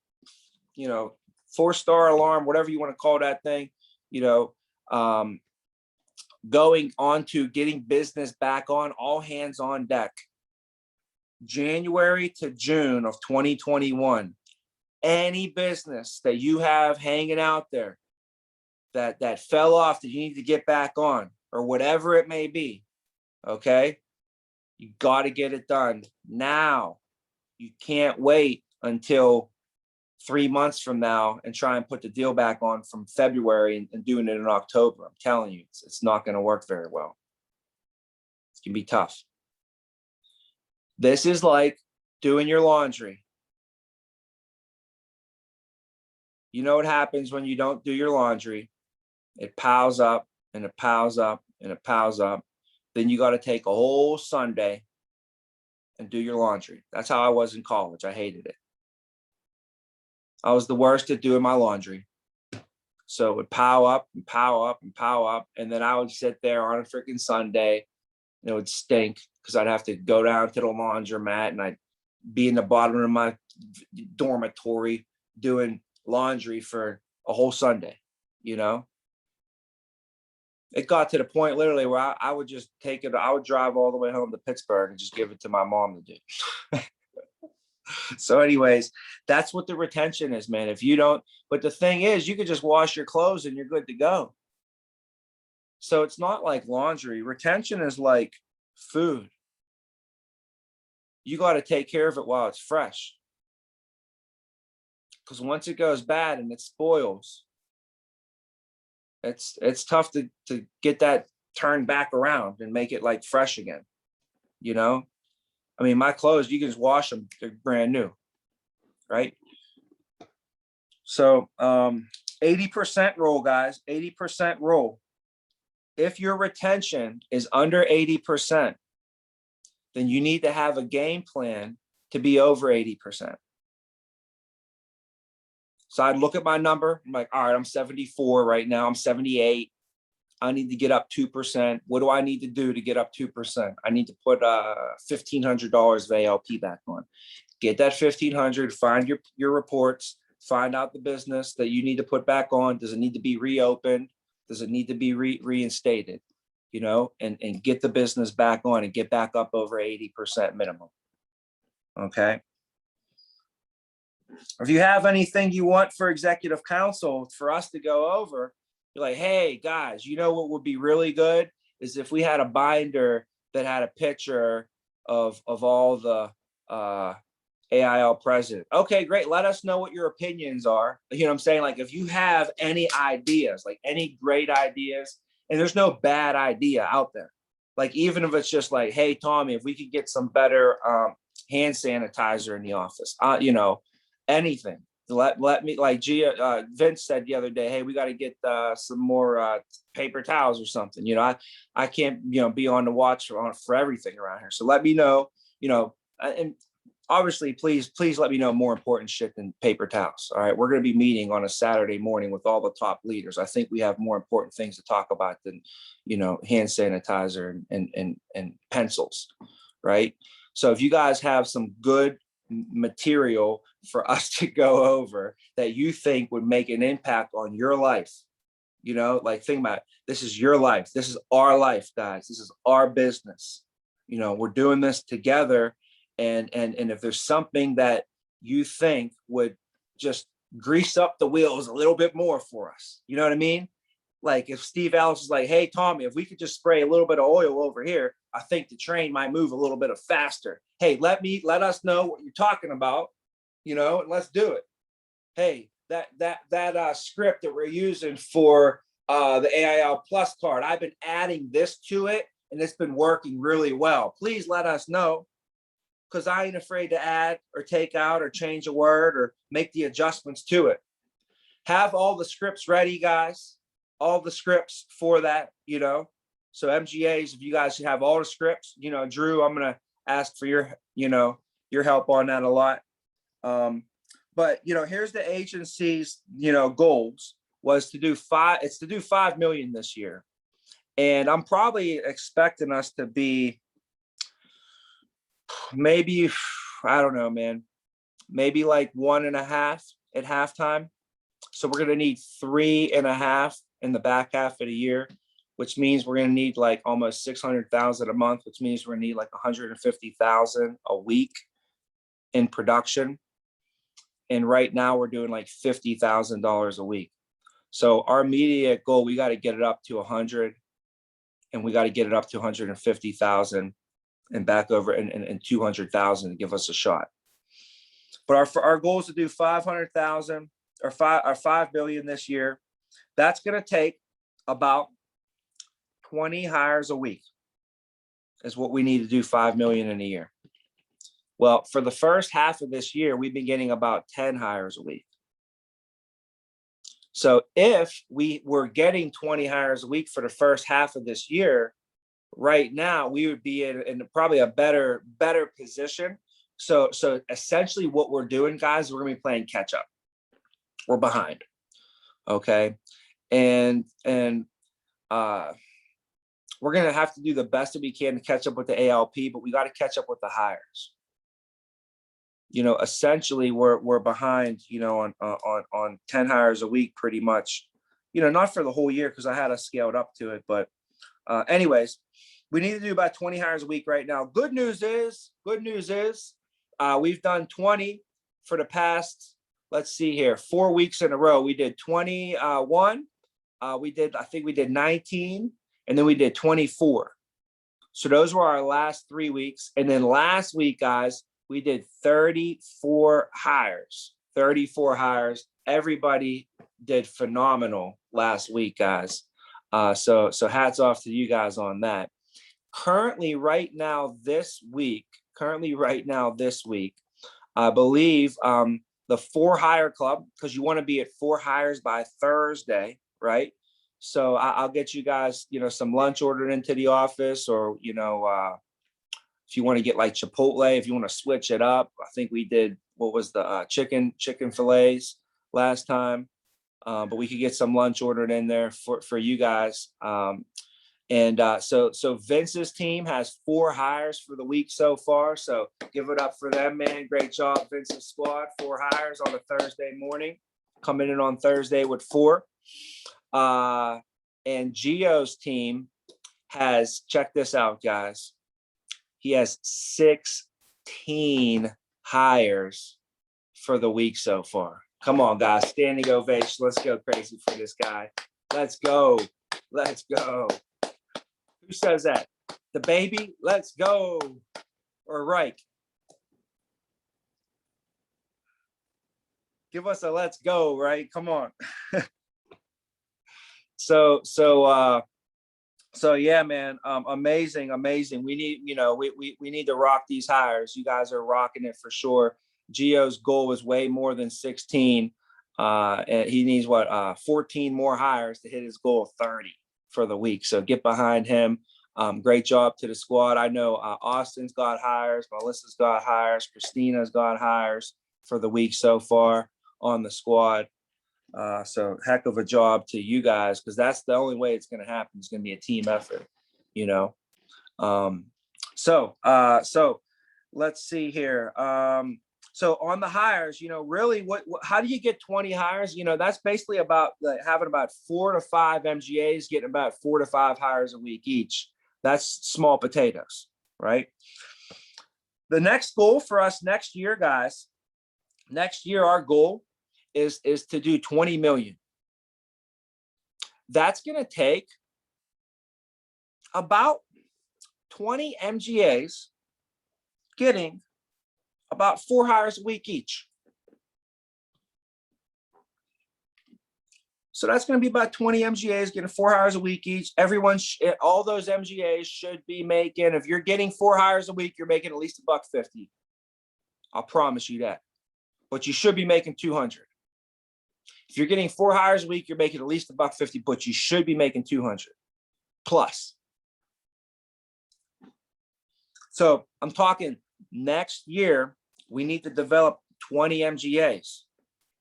4-star alarm, whatever you want to call that thing, going on to getting business back on, all hands on deck. January to June of 2021, any business that you have hanging out there that fell off that you need to get back on, or whatever it may be, okay? You got to get it done now. You can't wait until 3 months from now and try and put the deal back on from February and doing it in October. I'm telling you, it's not going to work very well. It's going to be tough. This is like doing your laundry. You know what happens when you don't do your laundry? It piles up and it piles up and it piles up. Then you got to take a whole Sunday and do your laundry. That's how I was in college. I hated it. I was the worst at doing my laundry. So it would pile up and pile up and pile up. And then I would sit there on a freaking Sunday and it would stink because I'd have to go down to the laundromat and I'd be in the bottom of my dormitory doing laundry for a whole Sunday, you know? It got to the point literally where I would just take it, I would drive all the way home to Pittsburgh and just give it to my mom to do. So anyways, that's what the retention is, man. If you don't, but the thing is, you could just wash your clothes and you're good to go. So it's not like laundry. Retention is like food. You got to take care of it while it's fresh. Because once it goes bad and it spoils, it's tough to get that turned back around and make it like fresh again, you know? I mean, my clothes, you can just wash them, they're brand new, right? So 80% rule, guys, 80% rule. If your retention is under 80%, then you need to have a game plan to be over 80%. So I'd look at my number, I'm like, all right, I'm 74 right now, I'm 78. I need to get up 2%. What do I need to do to get up 2%? I need to put $1,500 of ALP back on. Get that $1,500, find your reports, find out the business that you need to put back on. Does it need to be reopened? Does it need to be reinstated? You know, and get the business back on and get back up over 80% minimum. Okay. If you have anything you want for executive council for us to go over, you're like, hey guys, you know what would be really good is if we had a binder that had a picture of all the AIL president. Okay, great. Let us know what your opinions are. You know what I'm saying? Like if you have any ideas, like any great ideas, and there's no bad idea out there. Like even if it's just like, hey Tommy, if we could get some better hand sanitizer in the office, you know, anything. Let me, like Vince said the other day, hey, we got to get some more paper towels or something. You know, I can't, you know, be on the watch for everything around here. So let me know, you know, and obviously, please let me know more important shit than paper towels. All right, we're going to be meeting on a Saturday morning with all the top leaders. I think we have more important things to talk about than, you know, hand sanitizer and pencils, right? So if you guys have some good material for us to go over that you think would make an impact on your life, you know, like think about it. This is your life. This is our life, guys. This is our business. You know, we're doing this together. And if there's something that you think would just grease up the wheels a little bit more for us, you know what I mean? Like if Steve Ellis is like, hey, Tommy, if we could just spray a little bit of oil over here, I think the train might move a little bit faster. Hey, let us know what you're talking about, you know, and let's do it. Hey, that script that we're using for the AIL Plus card, I've been adding this to it and it's been working really well. Please let us know, because I ain't afraid to add or take out or change a word or make the adjustments to it. Have all the scripts ready, guys. All the scripts for that, you know. So MGAs, if you guys have all the scripts, you know, Drew, I'm gonna ask for your, you know, your help on that a lot. But you know, here's the agency's, you know, goals was to do 5 million this year. And I'm probably expecting us to be maybe, I don't know, man, maybe like 1.5 at halftime. So we're going to need 3.5 in the back half of the year. which means we're going to need like almost 600,000 a month, which means we're going to need like 150,000 a week in production. And right now we're doing like $50,000 a week. So our immediate goal, we got to get it up to 100, and we got to get it up to 150,000 and back over and 200,000 to give us a shot. But our goal is to do 500,000 or 5 billion this year. That's going to take about 20 hires a week is what we need to do 5 million in a year. Well, for the first half of this year, we've been getting about 10 hires a week. So if we were getting 20 hires a week for the first half of this year, right now we would be in probably a better position. So essentially what we're doing, guys, we're gonna be playing catch up. We're behind. Okay. And we're gonna have to do the best that we can to catch up with the ALP, but we got to catch up with the hires. You know, essentially we're behind, you know, on 10 hires a week pretty much, you know, not for the whole year because I had us scaled up to it. But anyways, we need to do about 20 hires a week right now. Good news is we've done 20 for the past, let's see here, 4 weeks in a row. We did 21. I think we did 19, and then we did 24. So those were our last 3 weeks. And then last week, guys, we did 34 hires. 34 hires. Everybody did phenomenal last week, guys. So hats off to you guys on that. Currently, right now, this week, I believe the 4 hire club, because you want to be at 4 hires by Thursday, right? So I'll get you guys, you know, some lunch ordered into the office, or, you know, if you want to get like Chipotle, if you want to switch it up. I think we did, what was the chicken fillets last time, but we could get some lunch ordered in there for you guys. So Vince's team has 4 hires for the week so far. So give it up for them, man. Great job, Vince's squad. 4 hires on a Thursday morning, coming in on Thursday with 4. And Gio's team has, check this out, guys. He has 16 hires for the week so far. Come on, guys. Standing ovation. Let's go crazy for this guy. Let's go. Let's go. Who says that? The baby? Let's go. Or Reich. Give us a let's go, right? Come on. So yeah, man, amazing. We need, you know, we need to rock these hires. You guys are rocking it for sure. Gio's goal is way more than 16. And he needs 14 more hires to hit his goal of 30 for the week. So get behind him. Great job to the squad. I know Austin's got hires, Melissa's got hires, Christina's got hires for the week so far on the squad. So heck of a job to you guys, because that's the only way it's going to happen. It's going to be a team effort, you know. So let's see here. So on the hires, you know, really, how do you get 20 hires? You know, that's basically about having about 4 to 5 MGAs, getting about 4 to 5 hires a week each. That's small potatoes, right? The next goal for us next year, guys, our goal is to do 20 million. That's going to take about 20 MGAs getting about 4 hires a week each. So that's going to be about 20 MGAs getting 4 hires a week each. All those MGAs should be making, if you're getting 4 hires a week, you're making at least $150. I'll promise you that. But you should be making 200. If you're getting 4 hires a week, you're making at least $150, but you should be making 200 plus. So I'm talking next year, we need to develop 20 MGAs.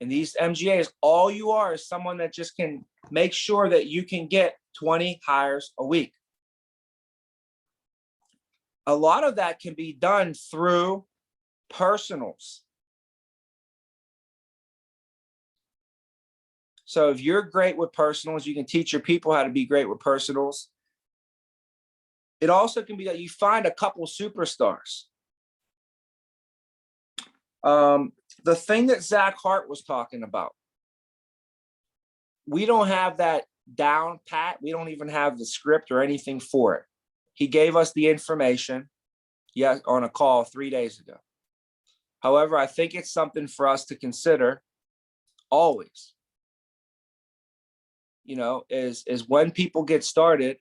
And these MGAs, all you are is someone that just can make sure that you can get 20 hires a week. A lot of that can be done through personals. So if you're great with personals, you can teach your people how to be great with personals. It also can be that you find a couple superstars. The thing that Zach Hart was talking about, we don't have that down pat. We don't even have the script or anything for it. He gave us the information, on a call 3 days ago. However, I think it's something for us to consider always. Is when people get started,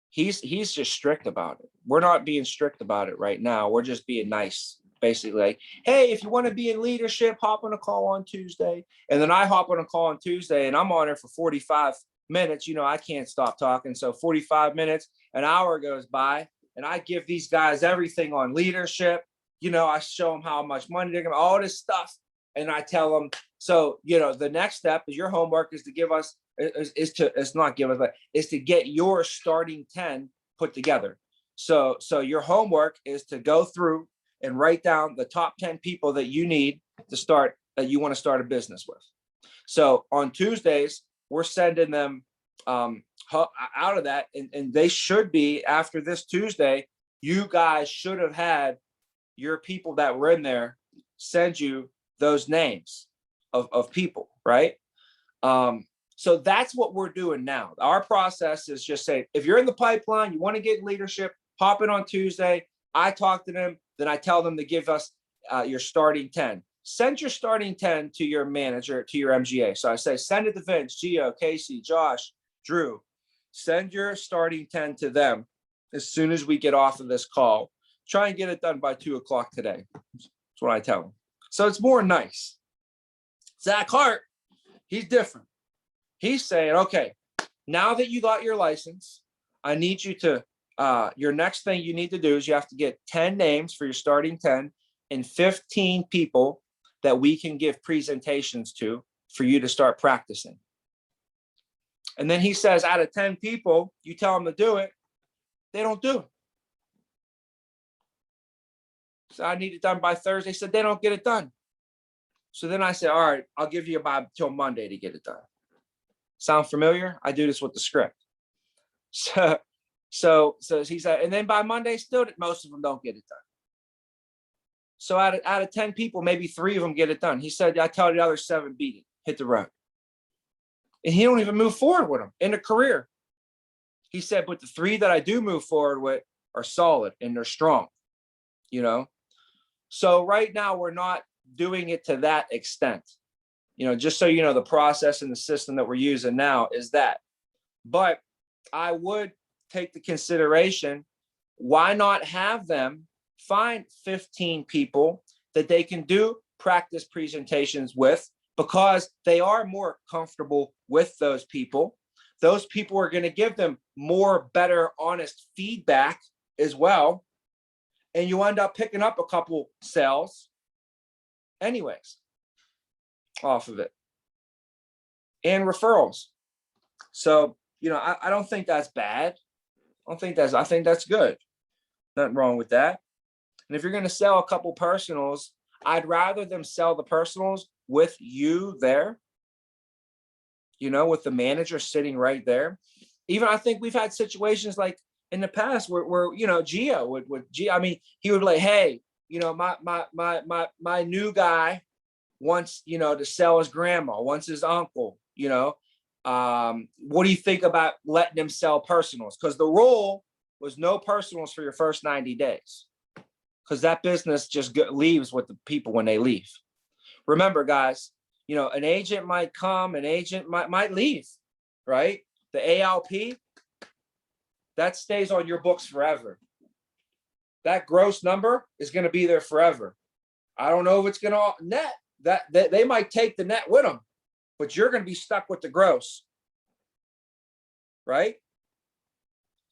he's just strict about it. We're not being strict about it right now. We're just being nice. Basically, like, hey, if you want to be in leadership, hop on a call on Tuesday. And then I hop on a call on Tuesday and I'm on it for 45 minutes. I can't stop talking. So 45 minutes, an hour goes by and I give these guys everything on leadership. I show them how much money they're going to, all this stuff. And I tell them, so, the next step is your homework is to give us, is to get your starting 10 put together. So your homework is to go through and write down the top 10 people that you need to start, that you want to start a business with. So on Tuesdays, we're sending them out of that. And they should be, after this Tuesday, you guys should have had your people that were in there send you those names of people, right? So that's what we're doing now. Our process is just say, if you're in the pipeline, you want to get in leadership, hop in on Tuesday. I talk to them, then I tell them to give us your starting 10. Send your starting 10 to your manager, to your MGA. So I say, send it to Vince, Gio, Casey, Josh, Drew. Send your starting 10 to them as soon as we get off of this call. Try and get it done by 2 o'clock today. That's what I tell them. So it's more nice. Zach Hart, he's different. He's saying, okay, now that you got your license, I need you to, your next thing you need to do is you have to get 10 names for your starting 10 and 15 people that we can give presentations to for you to start practicing. And then he says, out of 10 people, you tell them to do it, they don't do it. So I need it done by Thursday. He said, they don't get it done. So then I said, all right, I'll give you about till Monday to get it done. Sound familiar? I do this with the script. So he said, and then by Monday, still most of them don't get it done. So out of 10 people, maybe 3 of them get it done. He said, I tell the other 7, beat it, hit the road. And he don't even move forward with them in a career. He said, but the 3 that I do move forward with are solid and they're strong, So right now we're not doing it to that extent. Just so you know, the process and the system that we're using now is that. But I would take the consideration, why not have them find 15 people that they can do practice presentations with, because they are more comfortable with those people. Those people are going to give them more, better, honest feedback as well. And you end up picking up a couple sales anyways off of it, and referrals. So, I don't think that's bad. I think that's good. Nothing wrong with that. And if you're going to sell a couple personals, I'd rather them sell the personals with you there, with the manager sitting right there. Even I think we've had situations like in the past where Gio would he would be like, hey, my new guy wants, to sell his grandma, wants his uncle, what do you think about letting him sell personals? Because the rule was no personals for your first 90 days. Because that business just leaves with the people when they leave. Remember, guys, an agent might come, an agent might leave, right? The ALP, that stays on your books forever. That gross number is going to be there forever. I don't know if it's going to net. That they might take the net with them, but you're going to be stuck with the gross, right?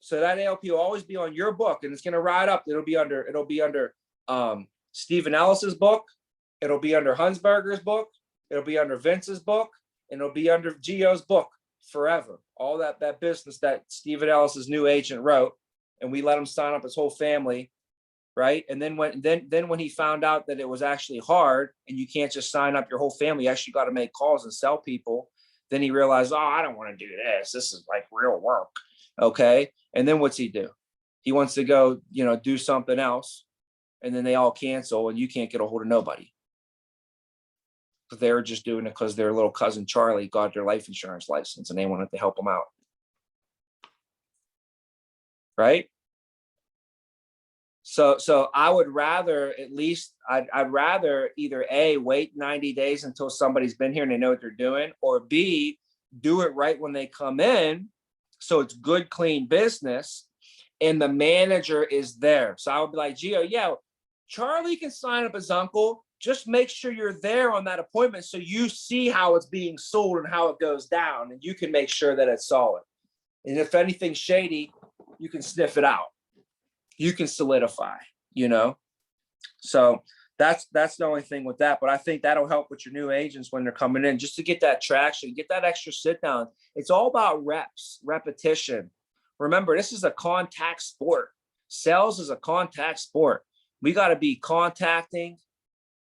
So that ALP will always be on your book, and it's going to ride up. It'll be under Stephen Ellis's book. It'll be under Hunsberger's book. It'll be under Vince's book, and it'll be under Gio's book forever. All that business that Stephen Ellis's new agent wrote, and we let him sign up his whole family, right? And then when he found out that it was actually hard, and you can't just sign up your whole family, you actually got to make calls and sell people. Then he realized, oh, I don't want to do this. This is like real work. Okay. And then what's he do? He wants to go, do something else. And then they all cancel and you can't get a hold of nobody. But they were just doing it because their little cousin Charlie got their life insurance license and they wanted to help them out. Right? So I would rather I'd rather either A, wait 90 days until somebody's been here and they know what they're doing, or B, do it right when they come in. So it's good, clean business and the manager is there. So I would be like, Gio, yeah, Charlie can sign up his uncle. Just make sure you're there on that appointment so you see how it's being sold and how it goes down, and you can make sure that it's solid. And if anything's shady, you can sniff it out. You can solidify, So that's the only thing with that. But I think that'll help with your new agents when they're coming in, just to get that traction, get that extra sit down. It's all about repetition. Remember, this is a contact sport. Sales is a contact sport. We got to be contacting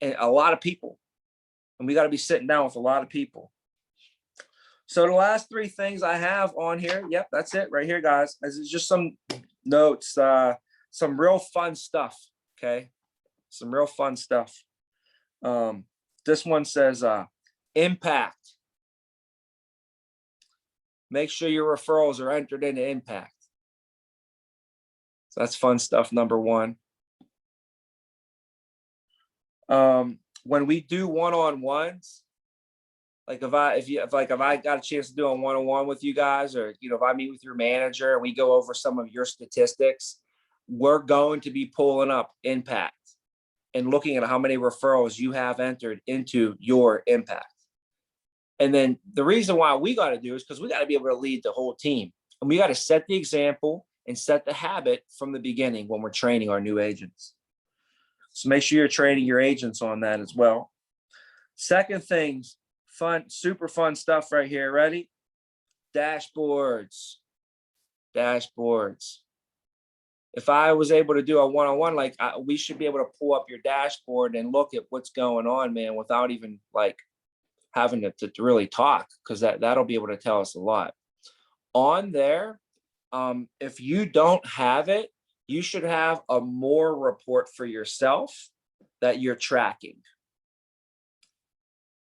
a lot of people, and we got to be sitting down with a lot of people. So the last three things I have on here, yep, that's it right here, guys. This is just some notes, some real fun stuff, okay? Some real fun stuff. This one says impact. Make sure your referrals are entered into impact. So that's fun stuff, number one. When we do one-on-ones, like if I got a chance to do a one-on-one with you guys, or if I meet with your manager and we go over some of your statistics, we're going to be pulling up impact and looking at how many referrals you have entered into your impact. And then the reason why we got to do is because we got to be able to lead the whole team, and we got to set the example and set the habit from the beginning when we're training our new agents. So make sure you're training your agents on that as well. Second thing, fun, super fun stuff right here. Ready? Dashboards. Dashboards. If I was able to do a one-on-one, we should be able to pull up your dashboard and look at what's going on, man, without even having to really talk, because that'll be able to tell us a lot. On there, if you don't have it, you should have a more report for yourself that you're tracking.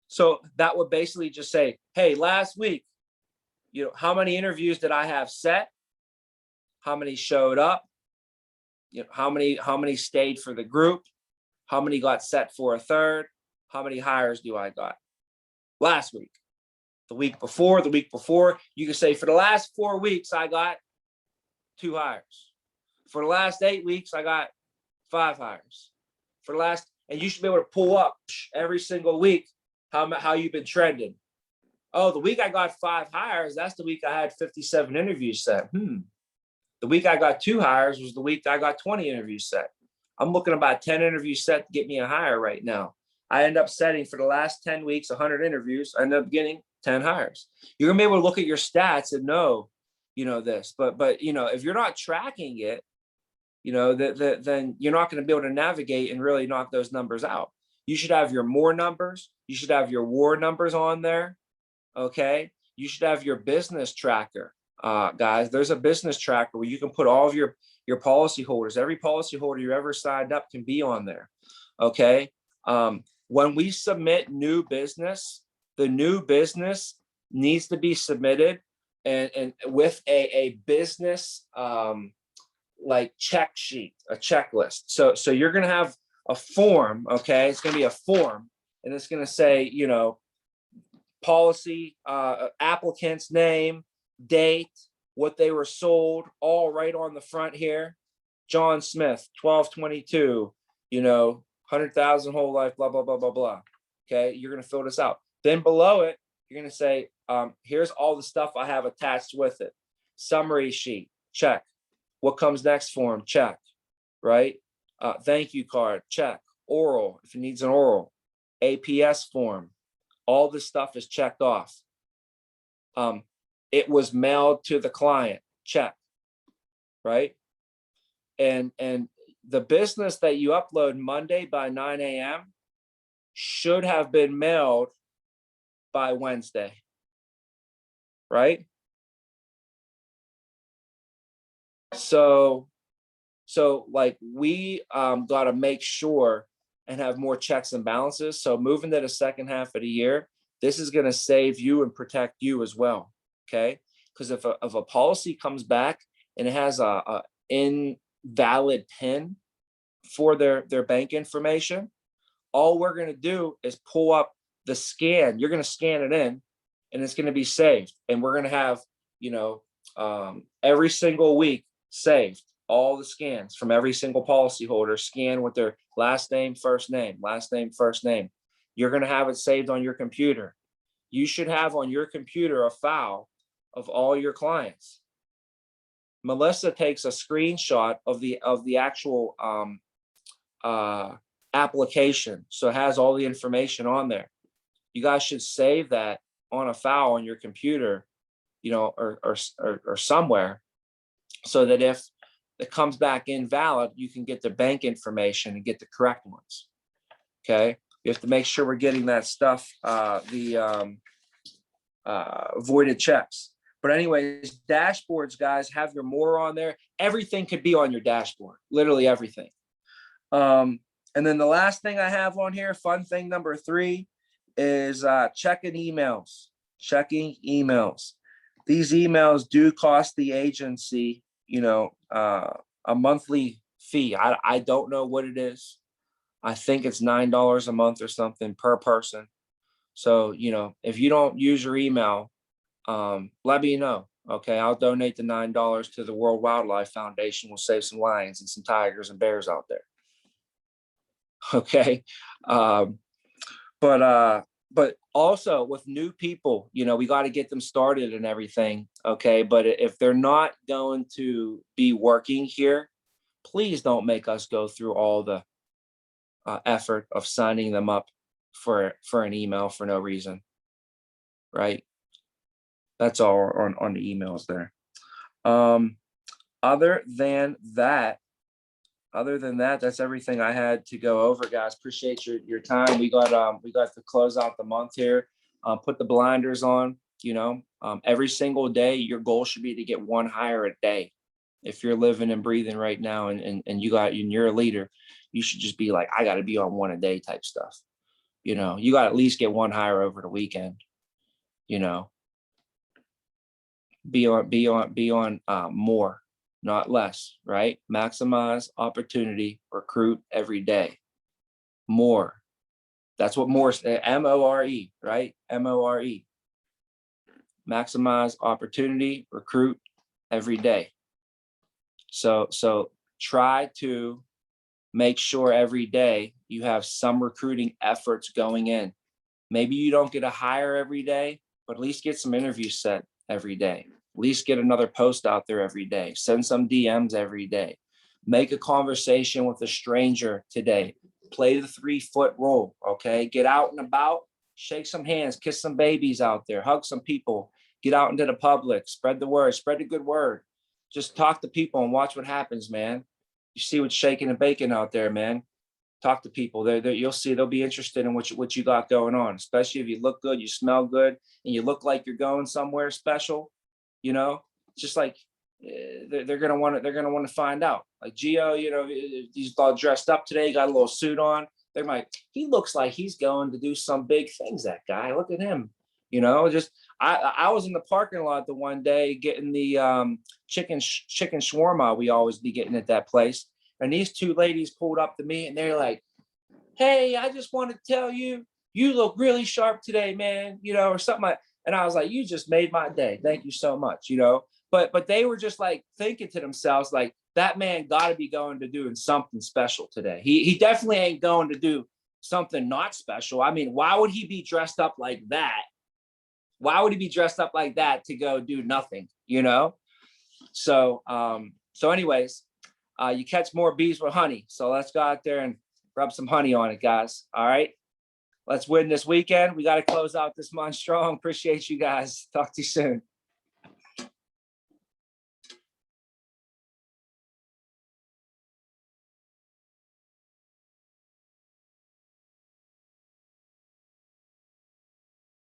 So that would basically just say, hey, last week, how many interviews did I have set? How many showed up? How many stayed for the group? How many got set for a third? How many hires do I got? Last week, the week before, you can say for the last 4 weeks, I got 2 hires. For the last 8 weeks, I got 5 hires. And you should be able to pull up every single week how you've been trending. Oh, the week I got 5 hires, that's the week I had 57 interviews set. The week I got 2 hires was the week I got 20 interviews set. I'm looking about 10 interviews set to get me a hire right now. I end up setting for the last 10 weeks, 100 interviews. I end up getting 10 hires. You're gonna be able to look at your stats and know, this. But if you're not tracking it, then you're not going to be able to navigate and really knock those numbers out. You should have your more numbers. You should have your war numbers on there. Okay. You should have your business tracker. Guys, there's a business tracker where you can put all of your policy holders. Every policy holder you ever signed up can be on there. Okay. When we submit new business, the new business needs to be submitted and with a business, check sheet, a checklist. So you're going to have a form. Okay. It's going to be a form, and it's going to say, policy, applicant's name, date, what they were sold, all right on the front here. John Smith, 1222, 100,000 whole life, blah, blah, blah, blah, blah. Okay. You're going to fill this out. Then below it, you're going to say, here's all the stuff I have attached with it. Summary sheet, check. What comes next form? Check, right? Thank you card, check. Oral, if it needs an oral. APS form. All this stuff is checked off. It was mailed to the client, check, right? And the business that you upload Monday by 9 a.m. should have been mailed by Wednesday. right? So like we got to make sure and have more checks and balances. So moving to the second half of the year, this is going to save you and protect you as well. Okay. Because if a policy comes back and it has a invalid PIN for their bank information, all we're going to do is pull up the scan. You're going to scan it in and it's going to be saved. And we're going to have, every single week saved all the scans from every single policyholder scan with their last name, first name, last name, first name. You're going to have it saved on your computer. You should have on your computer a file of all your clients. Melissa takes a screenshot of the actual application. So it has all the information on there. You guys should save that on a file on your computer, or somewhere, so that if it comes back invalid, you can get the bank information and get the correct ones. Okay. You have to make sure we're getting that stuff, the voided checks. But anyways, dashboards, guys, have your more on there. Everything could be on your dashboard, literally everything. And then the last thing I have on here, fun thing number 3, is checking emails. These emails do cost the agency, a monthly fee. I don't know what it is. I think it's $9 a month or something per person. So, if you don't use your email, let me know. Okay. I'll donate the $9 to the World Wildlife Foundation. We'll save some lions and some tigers and bears out there. Okay. But also with new people, we got to get them started and everything. Okay. But if they're not going to be working here, please don't make us go through all the effort of signing them up for an email for no reason. Right. That's all on the emails there. Other than that, that's everything I had to go over, guys. Appreciate your time. We got to close out the month here. Put the blinders on. Every single day, your goal should be to get one hire a day. If you're living and breathing right now, and you're a leader, you should just be like, I got to be on one a day type stuff. You got to at least get one hire over the weekend. Be on more, not less, right? Maximize opportunity, recruit every day. More. That's what more, MORE, right? MORE. Maximize opportunity, recruit every day. So try to make sure every day you have some recruiting efforts going in. Maybe you don't get a hire every day, but at least get some interviews set every day. At least get another post out there every day. Send some DMs every day. Make a conversation with a stranger today. Play the 3-foot rule, okay? Get out and about, shake some hands, kiss some babies out there, hug some people, get out into the public, spread the word, spread the good word. Just talk to people and watch what happens, man. You see what's shaking and baking out there, man. Talk to people. You'll see they'll be interested in what you got going on, especially if you look good, you smell good, and you look like you're going somewhere special. Just like they're gonna want to find out. Like Gio, he's all dressed up today, got a little suit on. He looks like he's going to do some big things. That guy, look at him. I was in the parking lot the one day getting the chicken shawarma we always be getting at that place. And these 2 ladies pulled up to me and they're like, hey, I just want to tell you, you look really sharp today, man, or something like. And I was like, you just made my day. Thank you so much, But they were just like thinking to themselves, like, that man got to be going to doing something special today. He definitely ain't going to do something not special. I mean, why would he be dressed up like that? Why would he be dressed up like that to go do nothing, So anyways, you catch more bees with honey. So let's go out there and rub some honey on it, guys. All right. Let's win this weekend. We got to close out this month strong. Appreciate you guys. Talk to you soon.